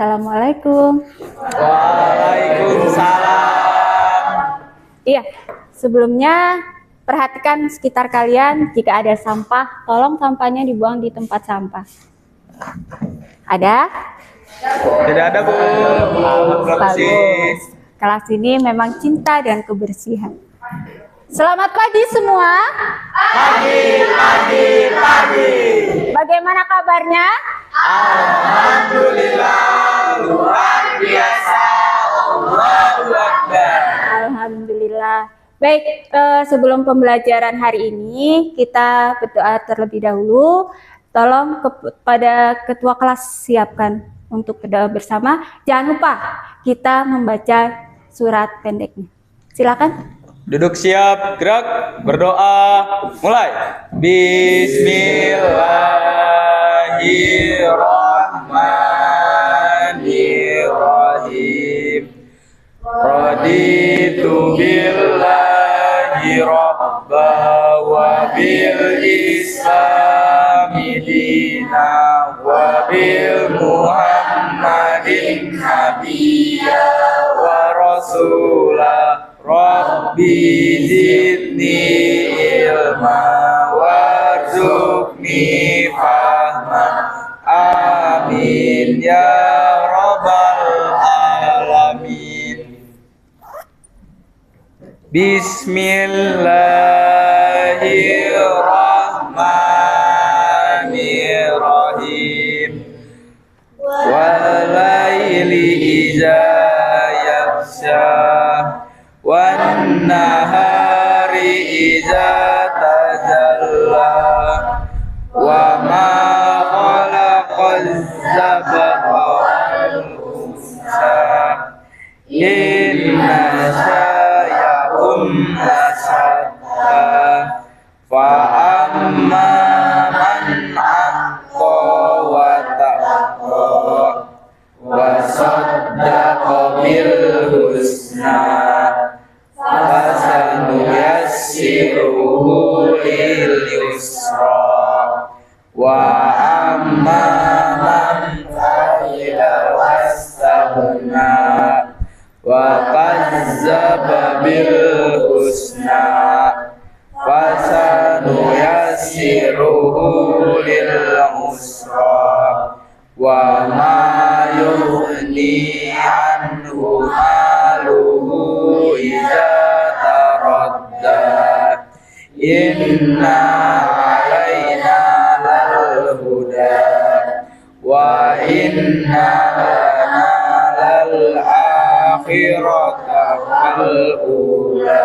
Assalamualaikum. Waalaikumsalam. Iya, sebelumnya perhatikan sekitar kalian. Jika ada sampah, tolong sampahnya dibuang di tempat sampah. Ada? Tidak ada, Bu. Bagus. Kelas ini memang cinta dan kebersihan. Selamat pagi semua. Pagi. Bagaimana kabarnya? Alhamdulillah, luar biasa. Allahu Akbar. Alhamdulillah. Baik, sebelum pembelajaran hari ini, kita berdoa terlebih dahulu. Tolong kepada ketua kelas siapkan untuk berdoa bersama. Jangan lupa kita membaca surat pendeknya. Silakan. Duduk siap, gerak, berdoa, mulai. Bismillahirrahmanirrahim. Raditu billahi rabba wa bil islami dina wa bil muhammadin nabiyya wa rasulah. Rabbi zidni ilma warzuqni fahma. Amin ya rabbal alamin. Bismillahirrahmanirrahim. Walaili iza yaghsha wan nahari iza tajalla wa ma khalaqaz zabaqa wal unsa inna sya'yakum lasatta fa amma man aqqa wa taqqa wa saddaqa bil husna fasanuyassiruhu lil yusra wa amma man bakhila wastaghna wa kazzaba bil husna fasanuyassiruhu lil usra wa ma yughni anhu maluhu idza taradda inna alaina lal huda wa inna lana lal akhirata wal ula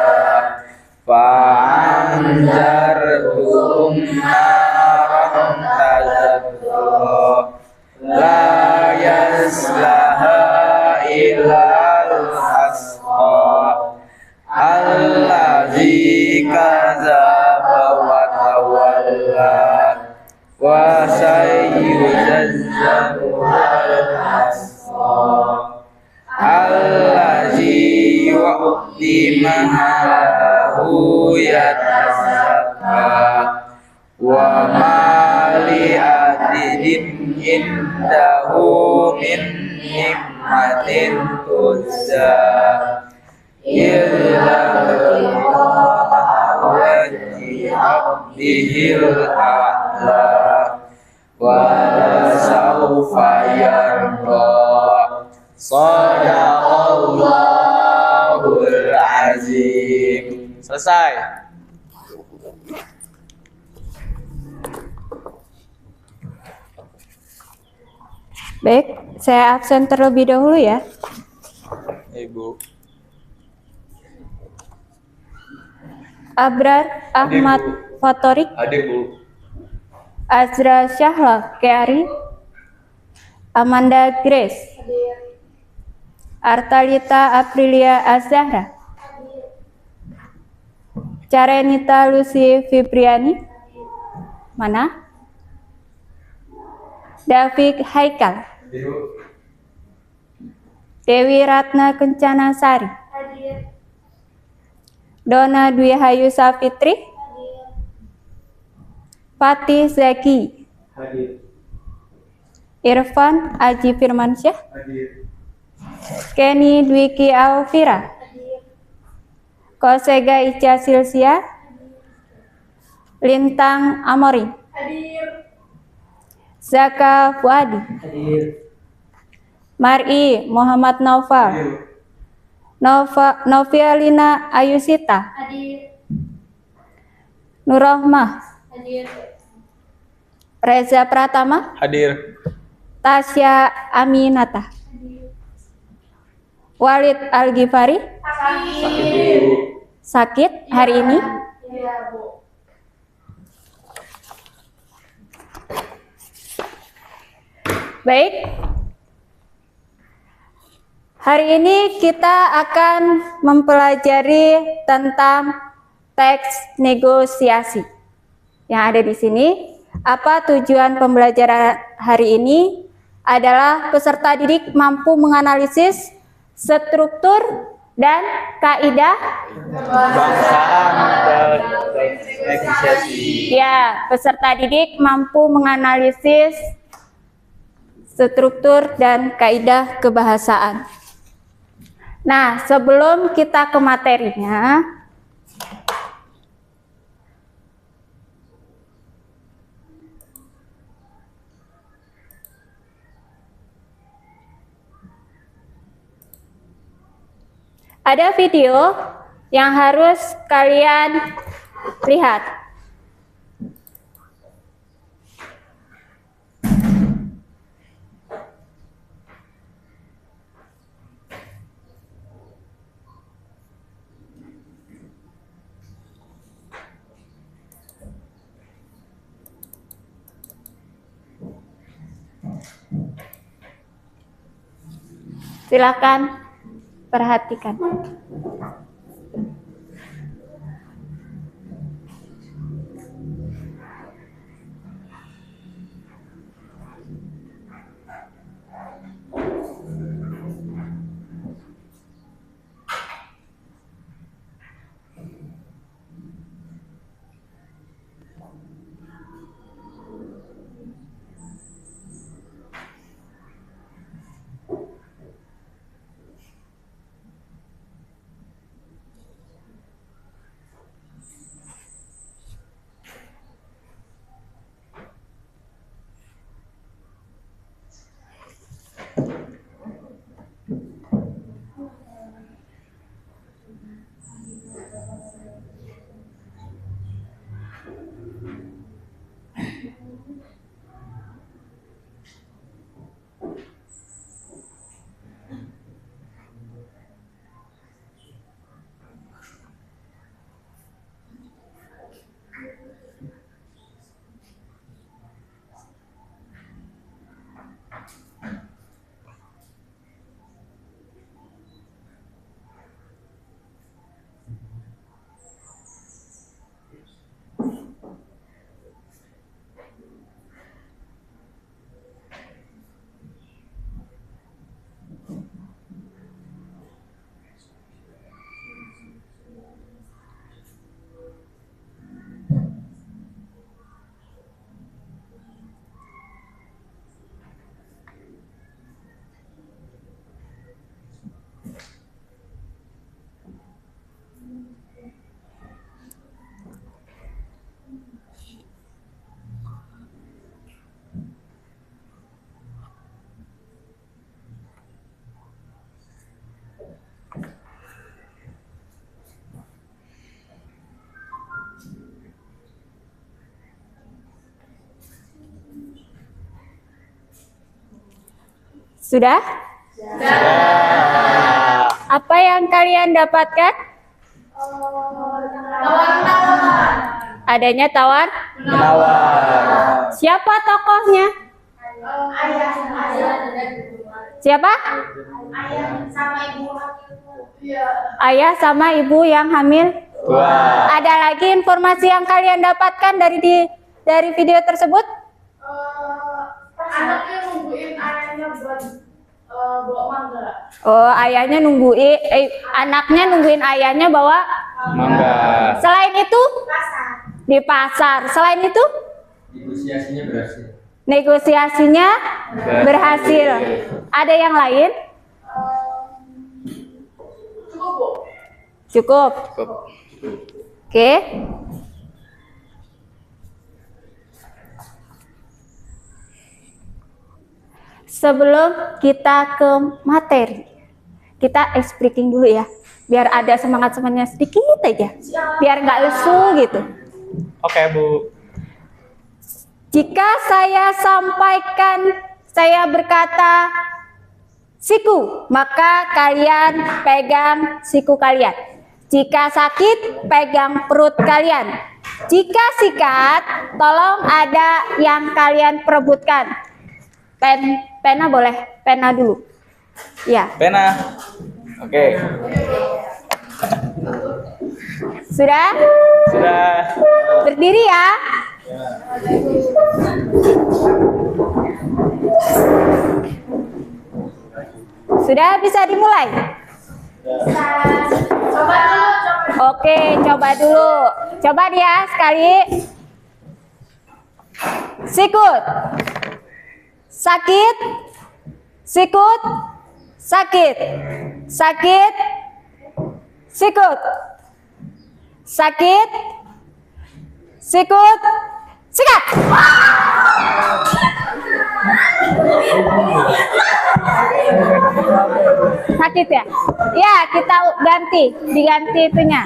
fa'anzartum naran tazadda la yaslaha illal asqa allazi kadzaba wa tawalla wa sayyujazzahu al-asqa allazi yu'ti mahalahu yatazakka wa ma li adidin indahu min nikmatin tuzza illa wajhi abdihil a'la wa sawfa yarda. Shadaqallahul azim. Selesai. Baik, saya absen terlebih dahulu ya. Ibu. Abrar Ahmad Fatorik, Adik, Bu. Azra Syahla Keari, Amanda Grace, Artalita Aprilia Azahra, Carenita Lucy Fibriani, mana? David Haikal, Dewi Ratna Kencana Sari, Dona Dwi Hayu Safitri, Fatih Zaki, Irfan Aji Firmansyah, Hadir. Kenny Dwiki Alvira, Kosega Ica Silsia, Lintang Amori, Zaka Fuadi, Hadir. Mari Muhammad Naufal, Novialina Ayusita, Nurrohmah, Reza Pratama, Hadir. Tasya Aminata, Walid Al-Ghifari, Sakit, Bu. sakit hari ini. Baik, hari ini kita akan mempelajari tentang teks negosiasi yang ada di sini. Apa tujuan pembelajaran hari ini? Adalah peserta didik mampu menganalisis struktur dan kaidah Kebangsaan dan negosiasi. ya, peserta didik mampu menganalisis struktur dan kaidah kebahasaan. Nah, sebelum kita ke materinya, ada video yang harus kalian lihat. Silakan perhatikan. Sudah? Apa yang kalian dapatkan? Adanya tawar? Menawar. Siapa tokohnya? Siapa? Ayah sama ibu yang hamil. Tua. Ada lagi informasi yang kalian dapatkan dari video tersebut? Anaknya nungguin ayahnya buat bawa mangga. Oh, ayahnya anaknya nungguin ayahnya bawa. Mangga. Selain itu? Pasar. Di pasar. Selain itu? Negosiasinya berhasil. Negosiasinya berhasil. Ada yang lain? Cukup, Bu. Cukup. Oke. Sebelum kita ke materi, kita ice breaking dulu ya, biar ada semangat-semangatnya sedikit aja, biar nggak lesu gitu. Oke, Bu. Jika saya sampaikan, saya berkata siku, maka kalian pegang siku kalian. Jika sakit, pegang perut kalian. Jika sikat, tolong ada yang kalian perebutkan. Pena boleh, pena dulu. Ya, Pena. Oke. sudah? Sudah. Berdiri ya. Sudah bisa dimulai? Coba dulu, coba. Oke, coba dulu. Coba dia sekali. Sikut. Sakit. Sikut. Sakit. Sakit. Sikut. Sakit. Sikut. Sikat. Sakit ya? Ya, kita ganti, diganti itunya.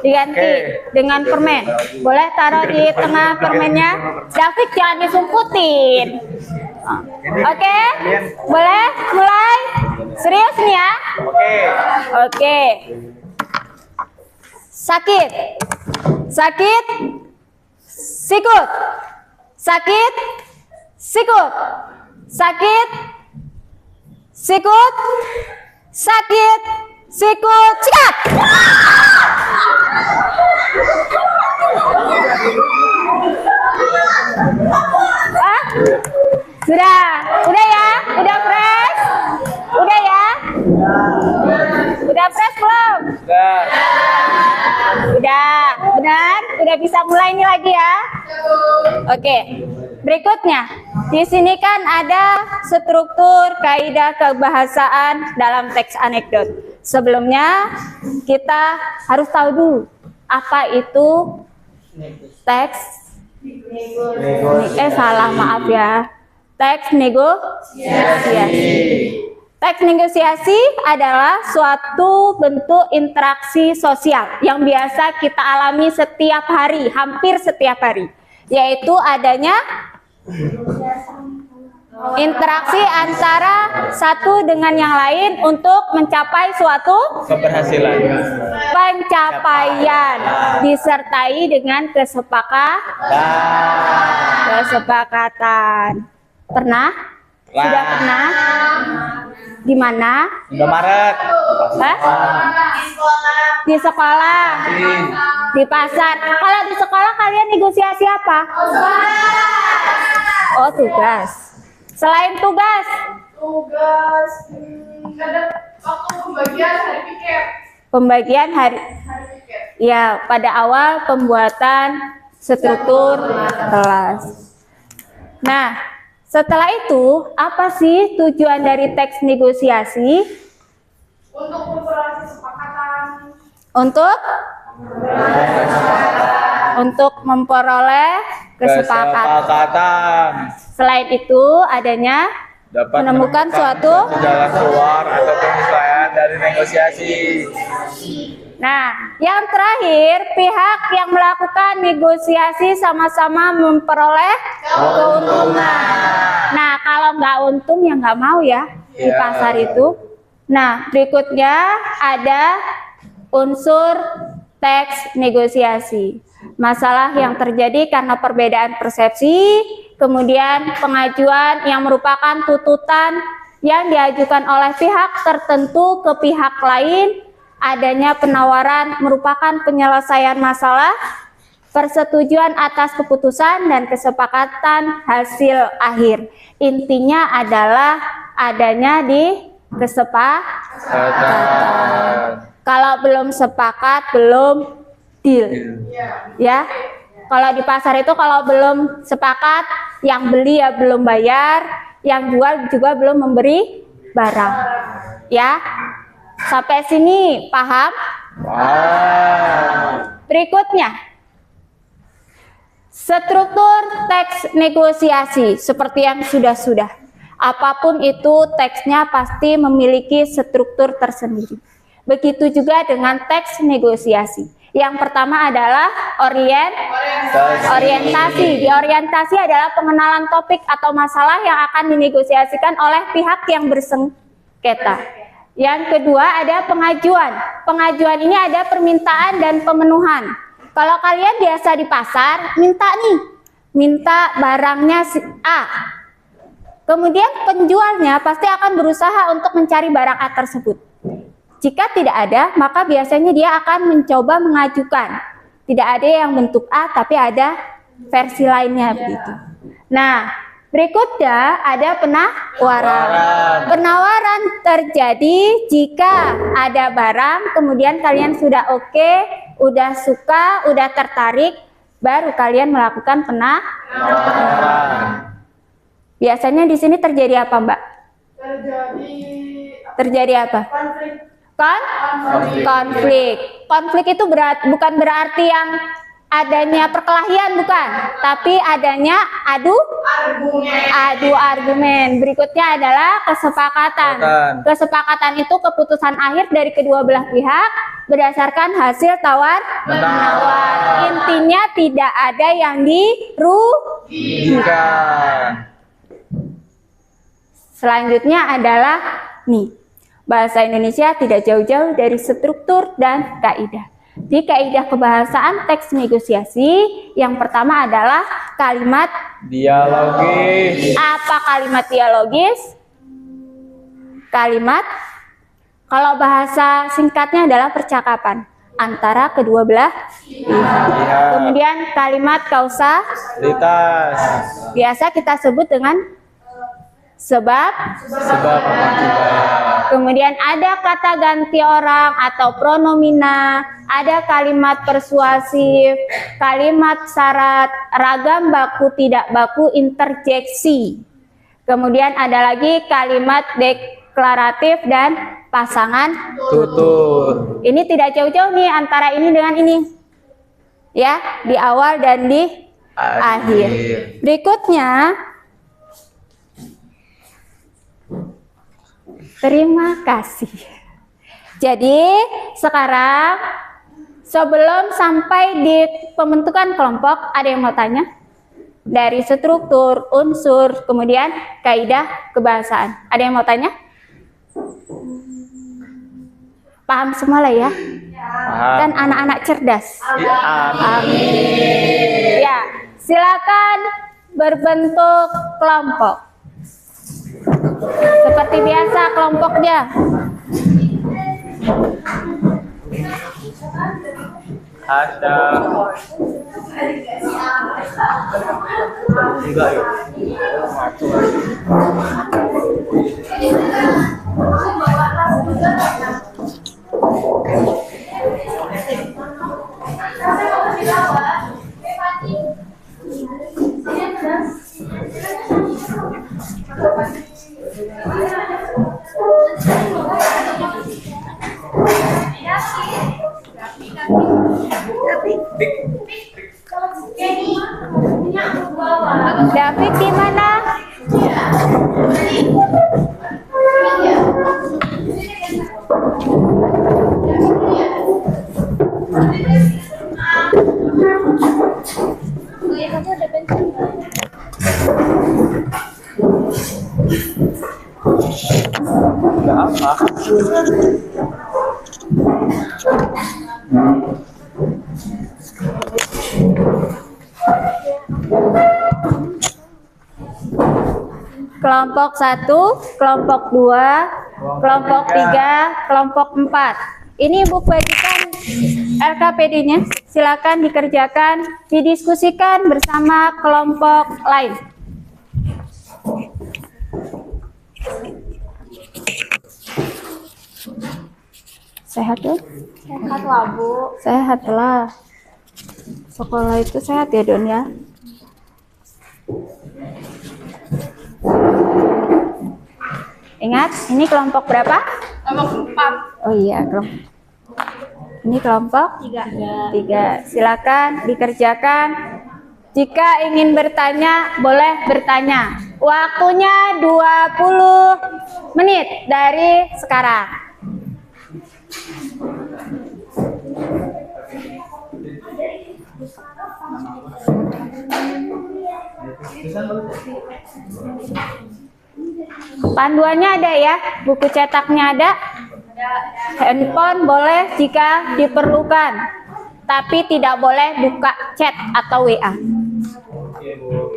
Diganti Oke. dengan permen. Boleh taruh di tengah permennya. David jangan disumputin. Oke? Boleh mulai? Serius nih ya? Oke. Oke. Sakit. Sakit. Sikut. Sakit. Sikut. Sakit. Sikut. Sakit. Sikut. Sikat. Ah? Sudah. Udah ya? Udah fresh? Udah ya? Udah fresh belum? Sudah. Udah, benar? Udah bisa mulai ini lagi ya? Oke. Berikutnya, di sini kan ada struktur kaidah kebahasaan dalam teks anekdot. Sebelumnya kita harus tahu dulu apa itu teks. Salah, maaf ya. Teks negosiasi. Teks negosiasi adalah suatu bentuk interaksi sosial yang biasa kita alami setiap hari, hampir setiap hari, yaitu adanya interaksi antara satu dengan yang lain untuk mencapai suatu Keberhasilan. pencapaian disertai dengan kesepakatan. Pernah? Sudah pernah? Di mana? Indomaret. Hah? Di sekolah, di pasar. Kalau di sekolah kalian negosiasi apa? Oh, tugas. Selain tugas, Tugas. Kadang waktu pembagian pembagian hari pikir. hari, Hari pikir. ya pada awal pembuatan struktur kelas. Nah, setelah itu apa sih tujuan dari teks negosiasi? Untuk memperoleh kesepakatan. Untuk memperoleh kesepakatan. Selain itu adanya Dapat menemukan suatu. jalan keluar atau penyesuaian dari negosiasi. Nah, yang terakhir, pihak yang melakukan negosiasi sama-sama memperoleh keuntungan. Nah, kalau nggak untung ya nggak mau ya di Ya. pasar itu. Nah, berikutnya ada unsur teks negosiasi. Masalah yang terjadi karena perbedaan persepsi, kemudian pengajuan yang merupakan tuntutan yang diajukan oleh pihak tertentu ke pihak lain, adanya penawaran merupakan penyelesaian masalah, persetujuan atas keputusan dan kesepakatan hasil akhir. Intinya adalah adanya di kesepakatan. Kalau belum sepakat, belum deal. Ya. Kalau di pasar itu kalau belum sepakat, yang beli ya belum bayar, yang jual juga belum memberi barang. Ya. Sampai sini paham? Berikutnya, struktur teks negosiasi seperti yang sudah-sudah. Apapun itu teksnya pasti memiliki struktur tersendiri. Begitu juga dengan teks negosiasi. Yang pertama adalah orientasi. Di orientasi adalah pengenalan topik atau masalah yang akan dinegosiasikan oleh pihak yang bersengketa. Yang kedua ada pengajuan. Pengajuan ini ada permintaan dan pemenuhan. Kalau kalian biasa di pasar, minta barangnya si A. Kemudian penjualnya pasti akan berusaha untuk mencari barang A tersebut. Jika tidak ada, maka biasanya dia akan mencoba mengajukan. Tidak ada yang bentuk A, tapi ada versi lainnya begitu. Nah, berikutnya ada penawaran. Penawaran terjadi jika ada barang, kemudian kalian sudah oke, udah suka, udah tertarik, baru kalian melakukan penawaran. Biasanya di sini terjadi apa, Mbak? Terjadi apa? Konflik. Konflik itu bukan berarti yang adanya perkelahian, bukan, tapi adanya adu argumen. Berikutnya adalah kesepakatan. Kesepakatan itu keputusan akhir dari kedua belah pihak berdasarkan hasil tawar-menawar. Intinya tidak ada yang dirugikan. Selanjutnya adalah bahasa Indonesia tidak jauh-jauh dari struktur dan kaidah. Di kaidah kebahasaan teks negosiasi, yang pertama adalah kalimat dialogis. Apa kalimat dialogis? Kalimat, kalau bahasa singkatnya adalah percakapan antara kedua belah pihak. Kemudian kalimat kausalitas, biasa kita sebut dengan sebab akibat. Kemudian ada kata ganti orang atau pronomina, ada kalimat persuasif, kalimat syarat, ragam baku tidak baku, interjeksi. Kemudian ada lagi kalimat deklaratif dan pasangan tutur. Ini tidak jauh-jauh nih antara ini dengan ini. Ya, di awal dan di akhir. Berikutnya, terima kasih. Jadi sekarang sebelum sampai di pembentukan kelompok, ada yang mau tanya? Dari struktur, unsur, kemudian kaidah kebahasaan. Ada yang mau tanya? Paham semua lah ya? Kan anak-anak cerdas. Amin. Ya, silakan berbentuk kelompok. Seperti biasa kelompoknya. Ada enggak ya? David di mana? Kelompok 1, kelompok 2, kelompok 3, kelompok 4. Ini Ibu bagikan LKPD-nya. Silakan dikerjakan, didiskusikan bersama kelompok lain. Sehat tuh? Sehat lah, Bu. Sehat lah. Sekolah itu sehat ya, Don ya. Ingat, ini kelompok berapa? Kelompok 4. Oh iya, ini kelompok 3. Silakan dikerjakan. Jika ingin bertanya, boleh bertanya. Waktunya 20 menit dari sekarang. Panduannya ada ya, buku cetaknya ada. Handphone boleh jika diperlukan, tapi tidak boleh buka chat atau WA. Oke, Bu.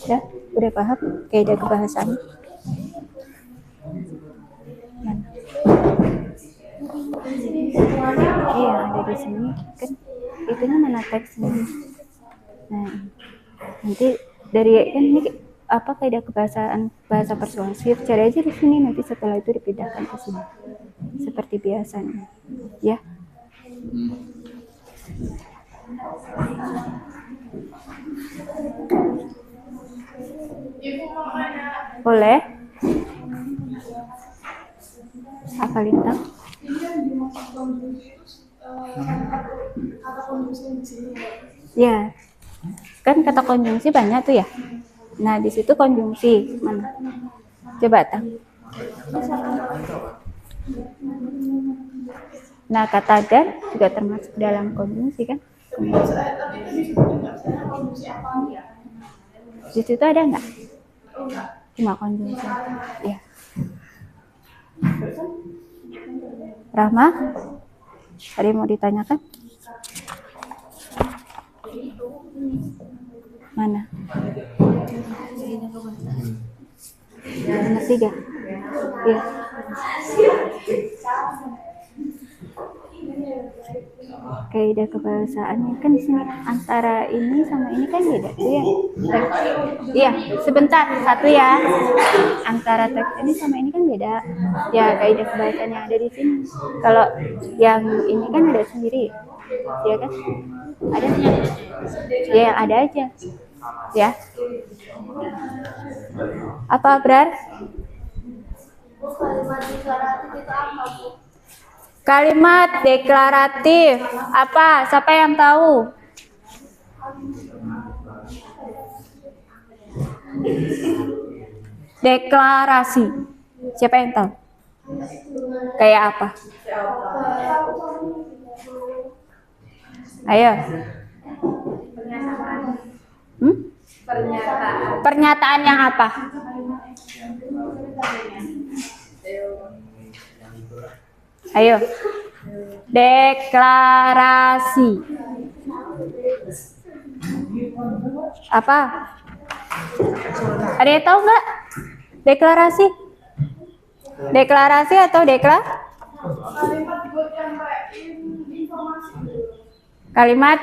Ya, udah paham kaidah kebahasaan? Iya, ada di sini kan, itunya mana teksnya. Nah, nanti dari kan ini apa kaidah kebahasaan bahasa persuasif, cari aja di sini, nanti setelah itu dipindahkan ke sini seperti biasanya, ya. Boleh? Apa Lintang? Ya, kan kata konjungsi banyak tuh ya. Nah, di situ konjungsi mana? Coba tak. Nah, kata dan juga termasuk dalam konjungsi kan? Di situ ada nggak? Cuma konjungsi. Ya. Rahma, ada yang mau ditanyakan? Mana? Nomor 3. Iya. Kaidah kebahasaannya kan di sini antara ini sama ini kan beda tuh ya. Iya, sebentar satu ya. Antara teks ini sama ini kan beda. Ya, kaidah kebahasaan yang ada di sini. Kalau yang ini kan ada sendiri. Ya kan? Ada? Ya, yang ada aja. Ya. Apa Abrar? Kalimat deklaratif apa? Siapa yang tahu? Deklarasi. Siapa yang tahu? Kayak apa? Ayo. Hmm? Pernyataan yang apa? Ayo. Deklarasi. Apa? Ada yang tahu nggak? Deklarasi? Deklarasi atau Kalimat buat nyampein informasi. kalimat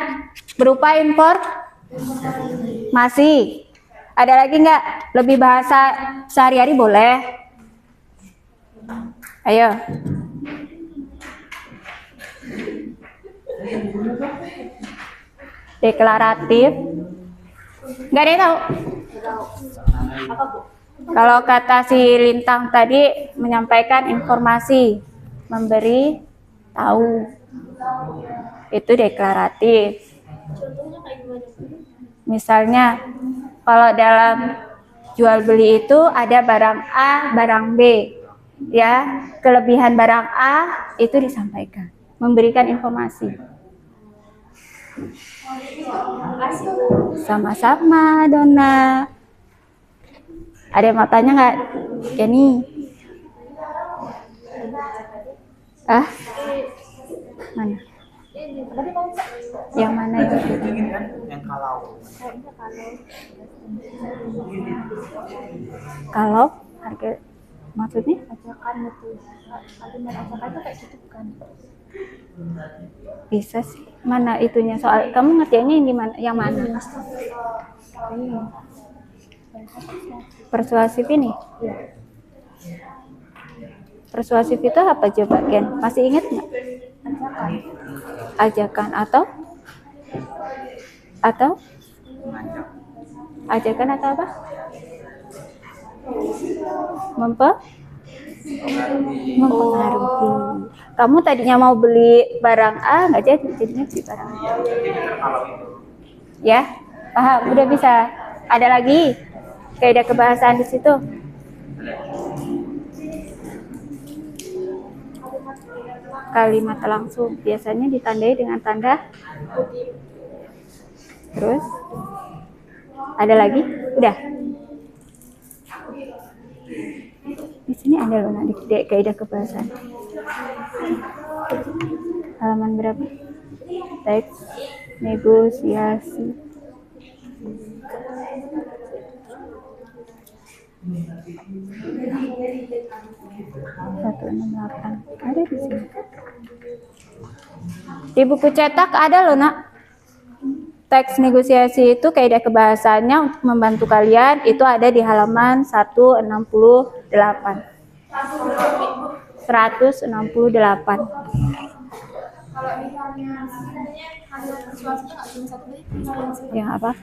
berupa informasi. Ada lagi nggak? Lebih bahasa sehari-hari boleh. Ayo. Deklaratif. Nggak ada yang tahu? Kalau kata si Lintang tadi menyampaikan informasi, memberi tahu. Itu deklaratif. Misalnya, kalau dalam jual beli itu ada barang A, barang B. Ya, kelebihan barang A itu disampaikan, memberikan informasi. Sama-sama, Donna. Ada yang mau tanya nggak, Jenny? Ah? Mana? Yang mana itu? Yang kalau. Kalau harga maksudnya? Ajakan itu, kalimat ajakan itu kayak gitu kan? Bisa sih. Mana itunya soal kamu ngertiannya yang gimana? Yang mana? Persuasif ini? Persuasif itu apa coba Ken? Masih ingat nggak? Ajakan atau ajakan atau apa? Mempengaruhi. Kamu tadinya mau beli barang A nggak jadi, jadinya beli barang B. Ya, paham? Udah bisa. Ada lagi kaidah kebahasaan di situ. Kalimat langsung biasanya ditandai dengan tanda kutip. Terus ada lagi? Udah. Di sini ada loh nanti kaidah kebahasaan. Halaman berapa? Teks negosiasi. 168 ada di sini. Di buku cetak ada loh nak. Teks negosiasi itu kaidah kebahasaannya untuk membantu kalian itu ada di halaman 168. 168. Kalau misalnya hasil persuasi itu nggak cuma satu menit, Yang apa?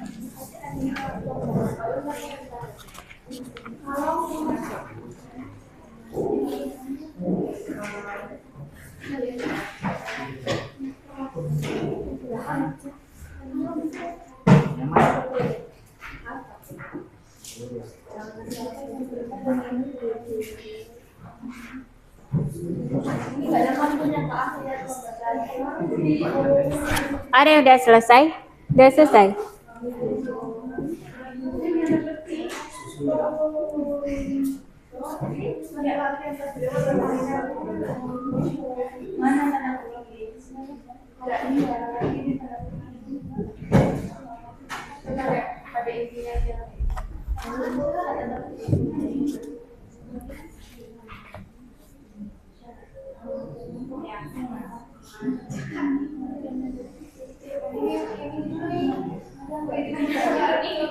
Ada yang udah selesai? Udah selesai?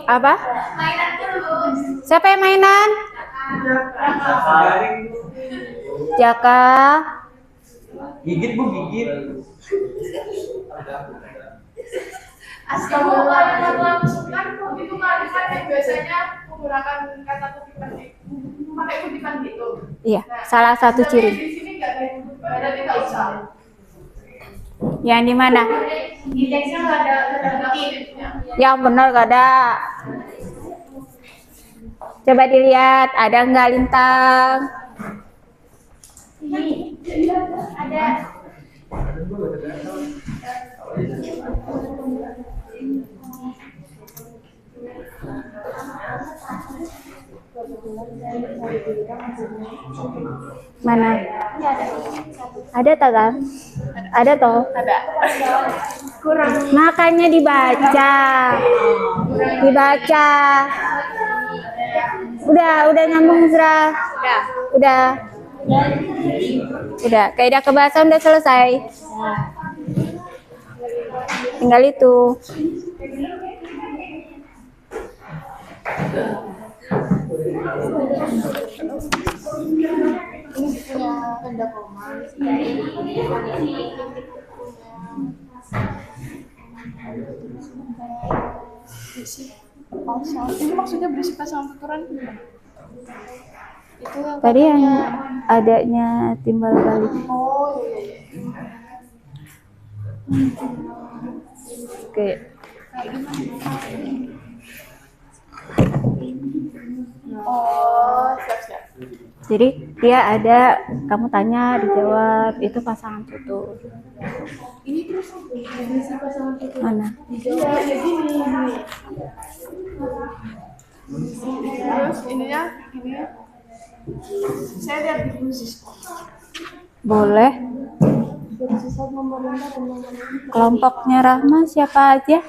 Apa? Siapa yang mainan? Jaka. Gigit bu, gigit. Kamu kalimat langsungkan itu kalimat yang biasanya menggunakan kata kutipan pakai kutipan gitu. Iya, salah satu Tapi ciri. di sini nggak ada kutipan, berarti nggak usah. Yang di mana? Di teksnya nggak ada kutipnya. Yang benar gak ada. Coba dilihat, ada nggak Lintang? Ada. Mana? Ada tak kan? Ada toh? Ada. Kurang. Makanya dibaca. Dibaca. Udah nyambung Zra. Udah. Kaidah kebahasaan udah selesai. Tinggal itu. Ini punya tanda koma. Ini maksudnya berisi pasangan tuturan. Itu yang Tadi yang adanya timbal balik. oh iya. Oke. Oh, siap. Jadi dia ada, kamu tanya, dijawab, itu pasangan tutur. Ini terus berisi pasangan tuturan. Mana? Iya, kayak gini. Terus ininya gini. Saya lihat di khusus. Boleh. Kelompoknya Rahma siapa aja?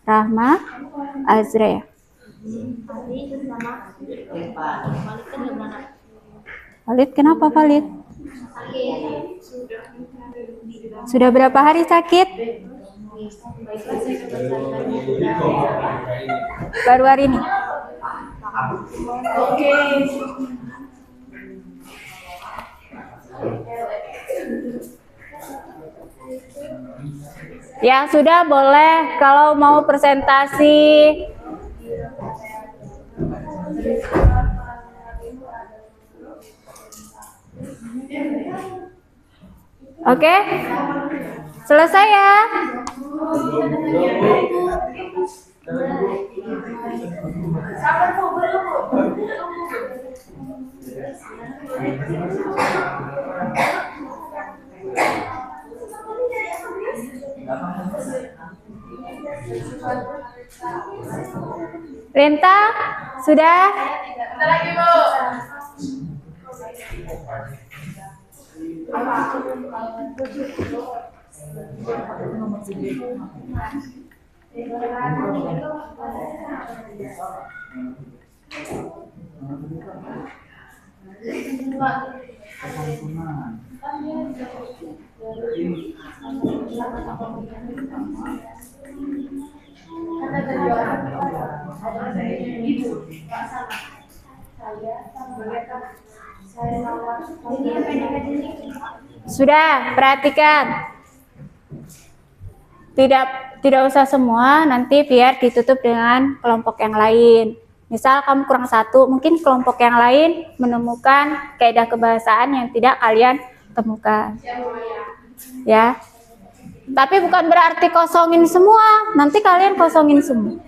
Rahma, Azra ya? Valid, kenapa Valid? Sudah berapa hari sakit? Baru hari ini. Oke. Ya sudah, boleh kalau mau presentasi. Oke, selesai ya. Renta, sudah? Bentar lagi, Bu. Sudah, perhatikan. Tidak usah semua, nanti biar ditutup dengan kelompok yang lain. Misal kamu kurang satu, mungkin kelompok yang lain menemukan kaidah kebahasaan yang tidak kalian temukan. Ya. Tapi bukan berarti kosongin semua, nanti kalian kosongin semua.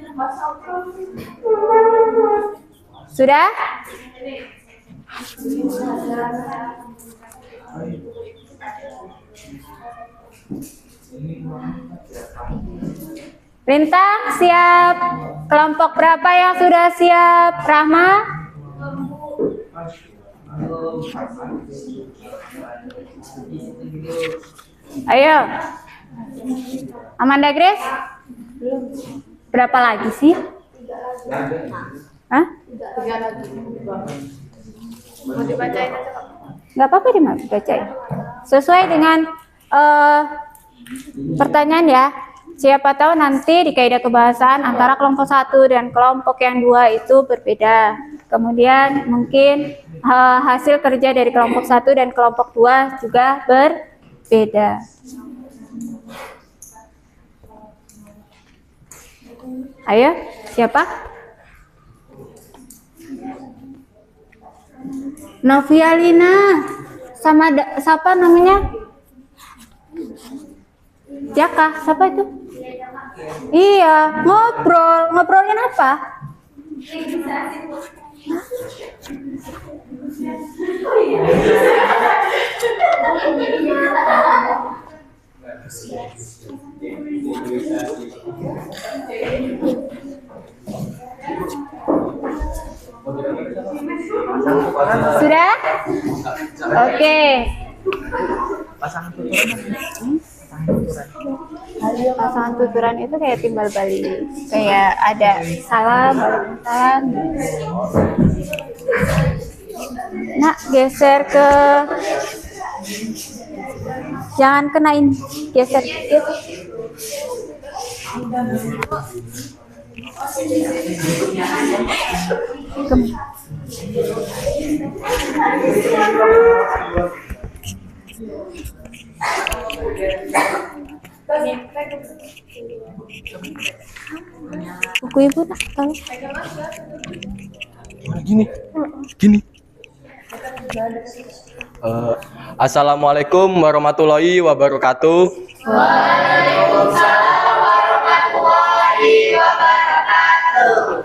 Sudah? Rintang siap. Kelompok berapa yang sudah siap? Rahma? Ayo. Amanda Grace? Berapa lagi sih? Hah? Mau dibacain aja, Kak. Nggak apa-apa dibacain. Sesuai dengan pertanyaan ya. Siapa tahu nanti di kaidah kebahasaan antara kelompok 1 dan kelompok yang 2 itu berbeda. Kemudian mungkin hasil kerja dari kelompok 1 dan kelompok 2 juga berbeda. Ayo, siapa? Novialina. Sama siapa namanya? Jaka, siapa itu? Iya, ngobrolin apa? Sudah? Oke. Pasangan tuturan itu kayak timbal balik. Kayak ada salam, waalaikumsalam. Nak, geser ke, jangan kenain, geser dikit. Buku ibu nak, tolong. Gini. Assalamualaikum warahmatullahi wabarakatuh.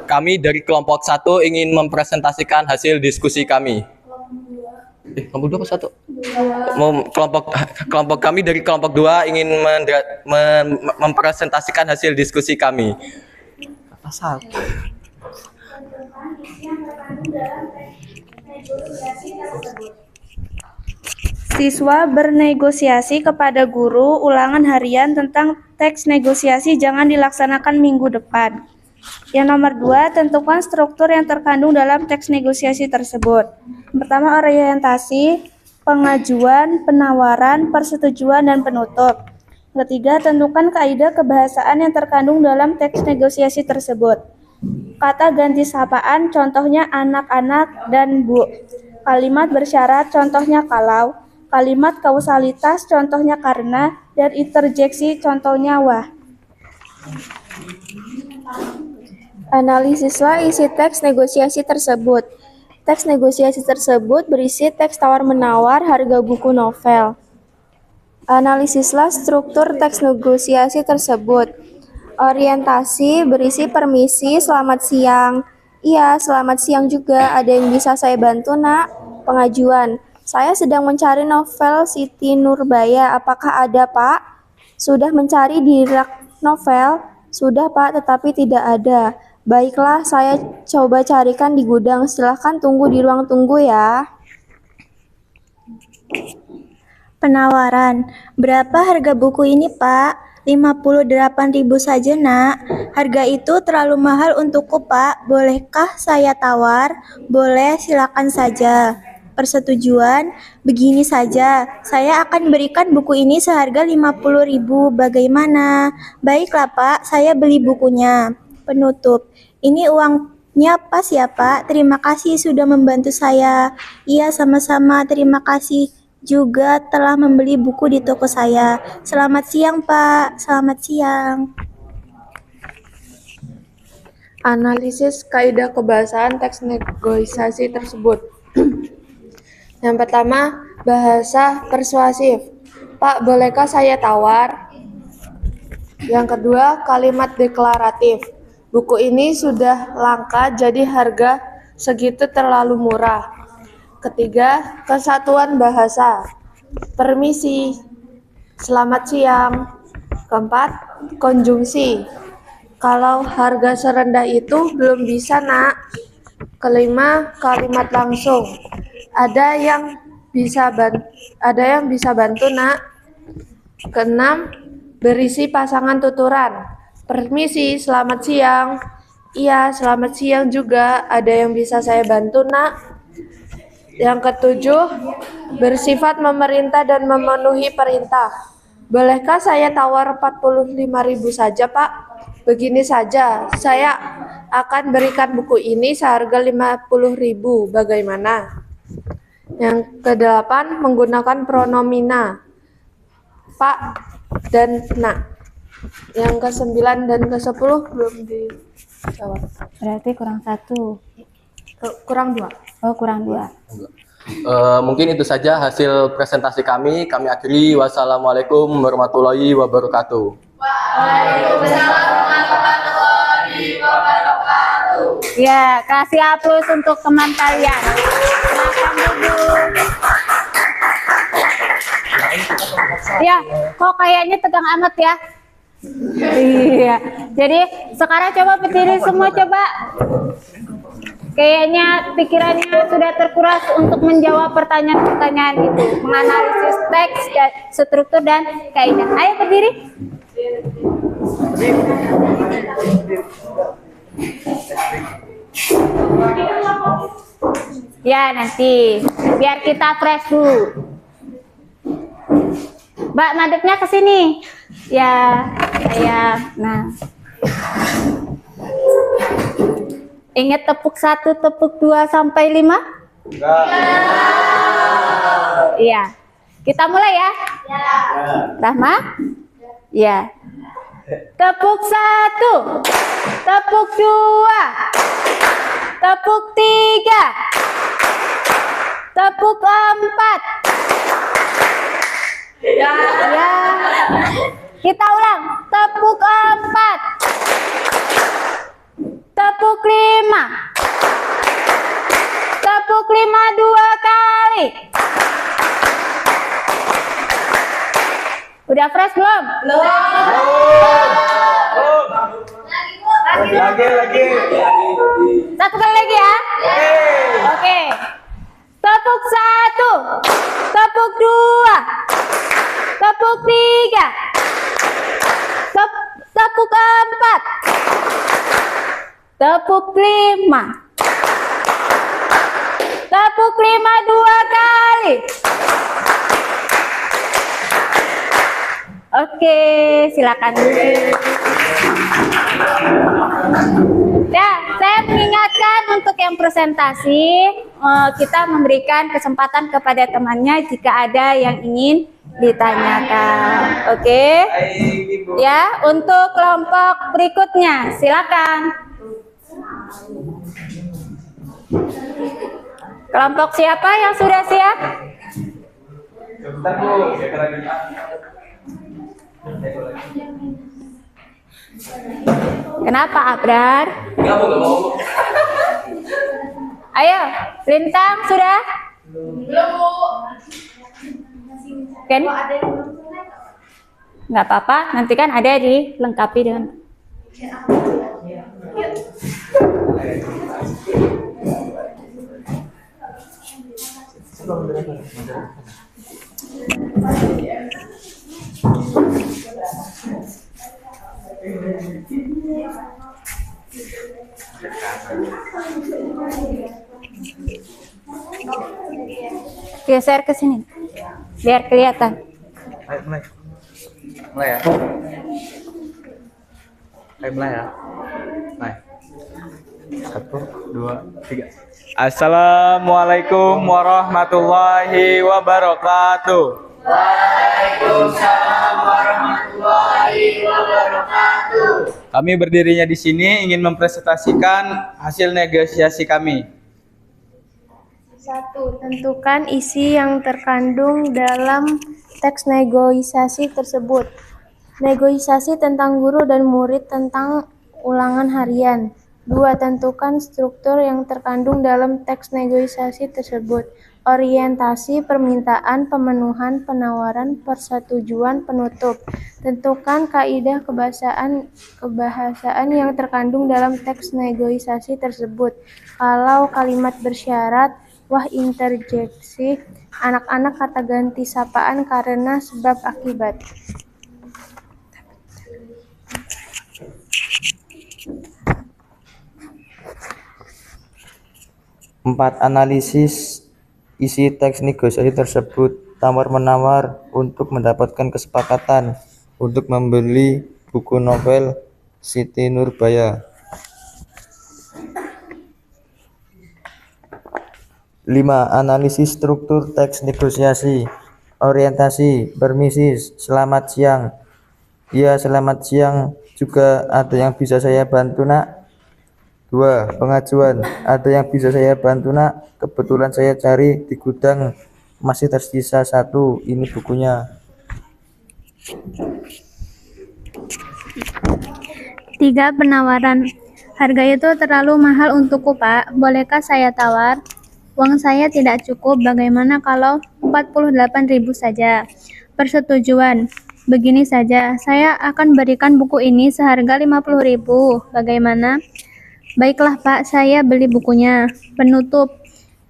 Kami dari kelompok 1 ingin mempresentasikan hasil diskusi kami. Kelompok 2 apa 1? Kelompok kami dari kelompok 2 ingin mempresentasikan hasil diskusi kami. Asal. Siswa bernegosiasi kepada guru ulangan harian tentang teks negosiasi jangan dilaksanakan minggu depan. Yang nomor 2, tentukan struktur yang terkandung dalam teks negosiasi tersebut. Pertama, orientasi, pengajuan, penawaran, persetujuan, dan penutup. Ketiga, tentukan kaidah kebahasaan yang terkandung dalam teks negosiasi tersebut. Kata ganti sapaan, contohnya anak-anak dan bu. Kalimat bersyarat, contohnya kalau. Kalimat kausalitas, contohnya karena. Dan interjeksi, contohnya wah. Analisislah isi teks negosiasi tersebut. Teks negosiasi tersebut berisi teks tawar-menawar harga buku novel. Analisislah struktur teks negosiasi tersebut. Orientasi berisi permisi, selamat siang. Iya, selamat siang juga. Ada yang bisa saya bantu, Nak? Pengajuan. Saya sedang mencari novel Siti Nurbaya. Apakah ada, Pak? Sudah mencari di rak novel? Sudah, Pak, tetapi tidak ada. Baiklah, saya coba carikan di gudang. Silahkan tunggu di ruang tunggu ya. Penawaran. Berapa harga buku ini, Pak? 58.000 saja, Nak. Harga itu terlalu mahal untukku, Pak. Bolehkah saya tawar? Boleh, silakan saja. Persetujuan. Begini saja, saya akan berikan buku ini seharga 50.000. Bagaimana? Baiklah, Pak, saya beli bukunya. Penutup. Ini uangnya pas ya, Pak. Terima kasih sudah membantu saya. Iya, sama-sama. Terima kasih juga telah membeli buku di toko saya. Selamat siang, Pak. Selamat siang. Analisis kaidah kebahasaan teks negosiasi tersebut. Yang pertama, bahasa persuasif. Pak, bolehkah saya tawar? Yang kedua, kalimat deklaratif. Buku ini sudah langka, jadi harga segitu terlalu murah. Ketiga, kesatuan bahasa. Permisi, selamat siang. Keempat, konjungsi. Kalau harga serendah itu belum bisa, Nak. Kelima, kalimat langsung. Ada yang bisa bantu, Nak. Keenam, berisi pasangan tuturan. Permisi, selamat siang. Iya, selamat siang juga. Ada yang bisa saya bantu, Nak? Yang ketujuh, bersifat memerintah dan memenuhi perintah. Bolehkah saya tawar 45.000 saja, Pak? Begini saja, saya akan berikan buku ini seharga 50.000. Bagaimana? Yang kedelapan, menggunakan pronomina. Pak dan Nak. Yang ke-9 dan ke-10 belum dijawab. Berarti kurang 1. Kurang 2. Oh, kurang 2. Mungkin itu saja hasil presentasi kami. Kami akhiri. Wassalamualaikum warahmatullahi wabarakatuh. Waalaikumsalam warahmatullahi wabarakatuh. Ya, kasih aplaus untuk teman kalian. Silakan duduk. Ya, kok kayaknya tegang amat ya? Iya. Jadi sekarang coba berdiri semua coba. Kayaknya pikirannya sudah terkuras untuk menjawab pertanyaan-pertanyaan itu, menganalisis teks, struktur dan kaidah. Ayo berdiri. Ya, nanti biar kita fresh dulu. Mbak, madepnya ke sini. Ya, saya. Nah. Ingat tepuk 1, tepuk 2 sampai 5? Enggak. Iya. Kita mulai ya. Rahma? Ya. Tepuk 1, tepuk 2, tepuk 3, tepuk 4. Ya. Kita ulang. Tepuk 4. Tepuk 5. Tepuk 5 2 kali. Udah fresh belum? Lagi. Satu kali lagi ya. Oke. Tepuk 1. Tepuk 2. Tepuk 3. Tepuk 4. Tepuk 5. Tepuk 5 2 kali. Oke, silakan duduk. Ya, saya mengingatkan untuk yang presentasi, kita memberikan kesempatan kepada temannya jika ada yang ingin ditanyakan. Oke? Ya, untuk kelompok berikutnya, silakan. Kelompok siapa yang sudah siap? Bentar, Bu. Kenapa, Abrar? Enggak mau. Ayo, Lintang sudah? Belum, Bu. Kan? Nggak apa-apa, nanti kan ada dilengkapi dengan. Geser ke sini, biar kelihatan. Ayo mulai. Mulai ya. Ayo mulai ya. Mulai. 1, 2, 3. Assalamualaikum warahmatullahi wabarakatuh. Waalaikumsalam warahmatullahi wabarakatuh. Kami berdirinya di sini ingin mempresentasikan hasil negosiasi kami. 1. Tentukan isi yang terkandung dalam teks negosiasi tersebut. Negosiasi tentang guru dan murid tentang ulangan harian. 2. Tentukan struktur yang terkandung dalam teks negosiasi tersebut. Orientasi, permintaan, pemenuhan, penawaran, persetujuan, penutup. Tentukan kaidah kebahasaan yang terkandung dalam teks negosiasi tersebut. Kalau kalimat bersyarat, wah interjeksi, anak-anak kata ganti sapaan karena sebab akibat. Empat, analisis isi teks negosiasi tersebut. Tawar-menawar untuk mendapatkan kesepakatan untuk membeli buku novel Siti Nurbaya. 5. Analisis struktur teks negosiasi. Orientasi, permisi, selamat siang. Ya, selamat siang juga, ada yang bisa saya bantu, Nak? 2. Pengajuan, ada yang bisa saya bantu, Nak? Kebetulan saya cari di gudang, masih tersisa 1, ini bukunya. 3. Penawaran, Harga itu terlalu mahal untukku, Pak. Bolehkah saya tawar? Uang saya tidak cukup. Bagaimana kalau 48.000 saja? Persetujuan. Begini saja, saya akan berikan buku ini seharga 50.000. Bagaimana? Baiklah, Pak, saya beli bukunya. Penutup.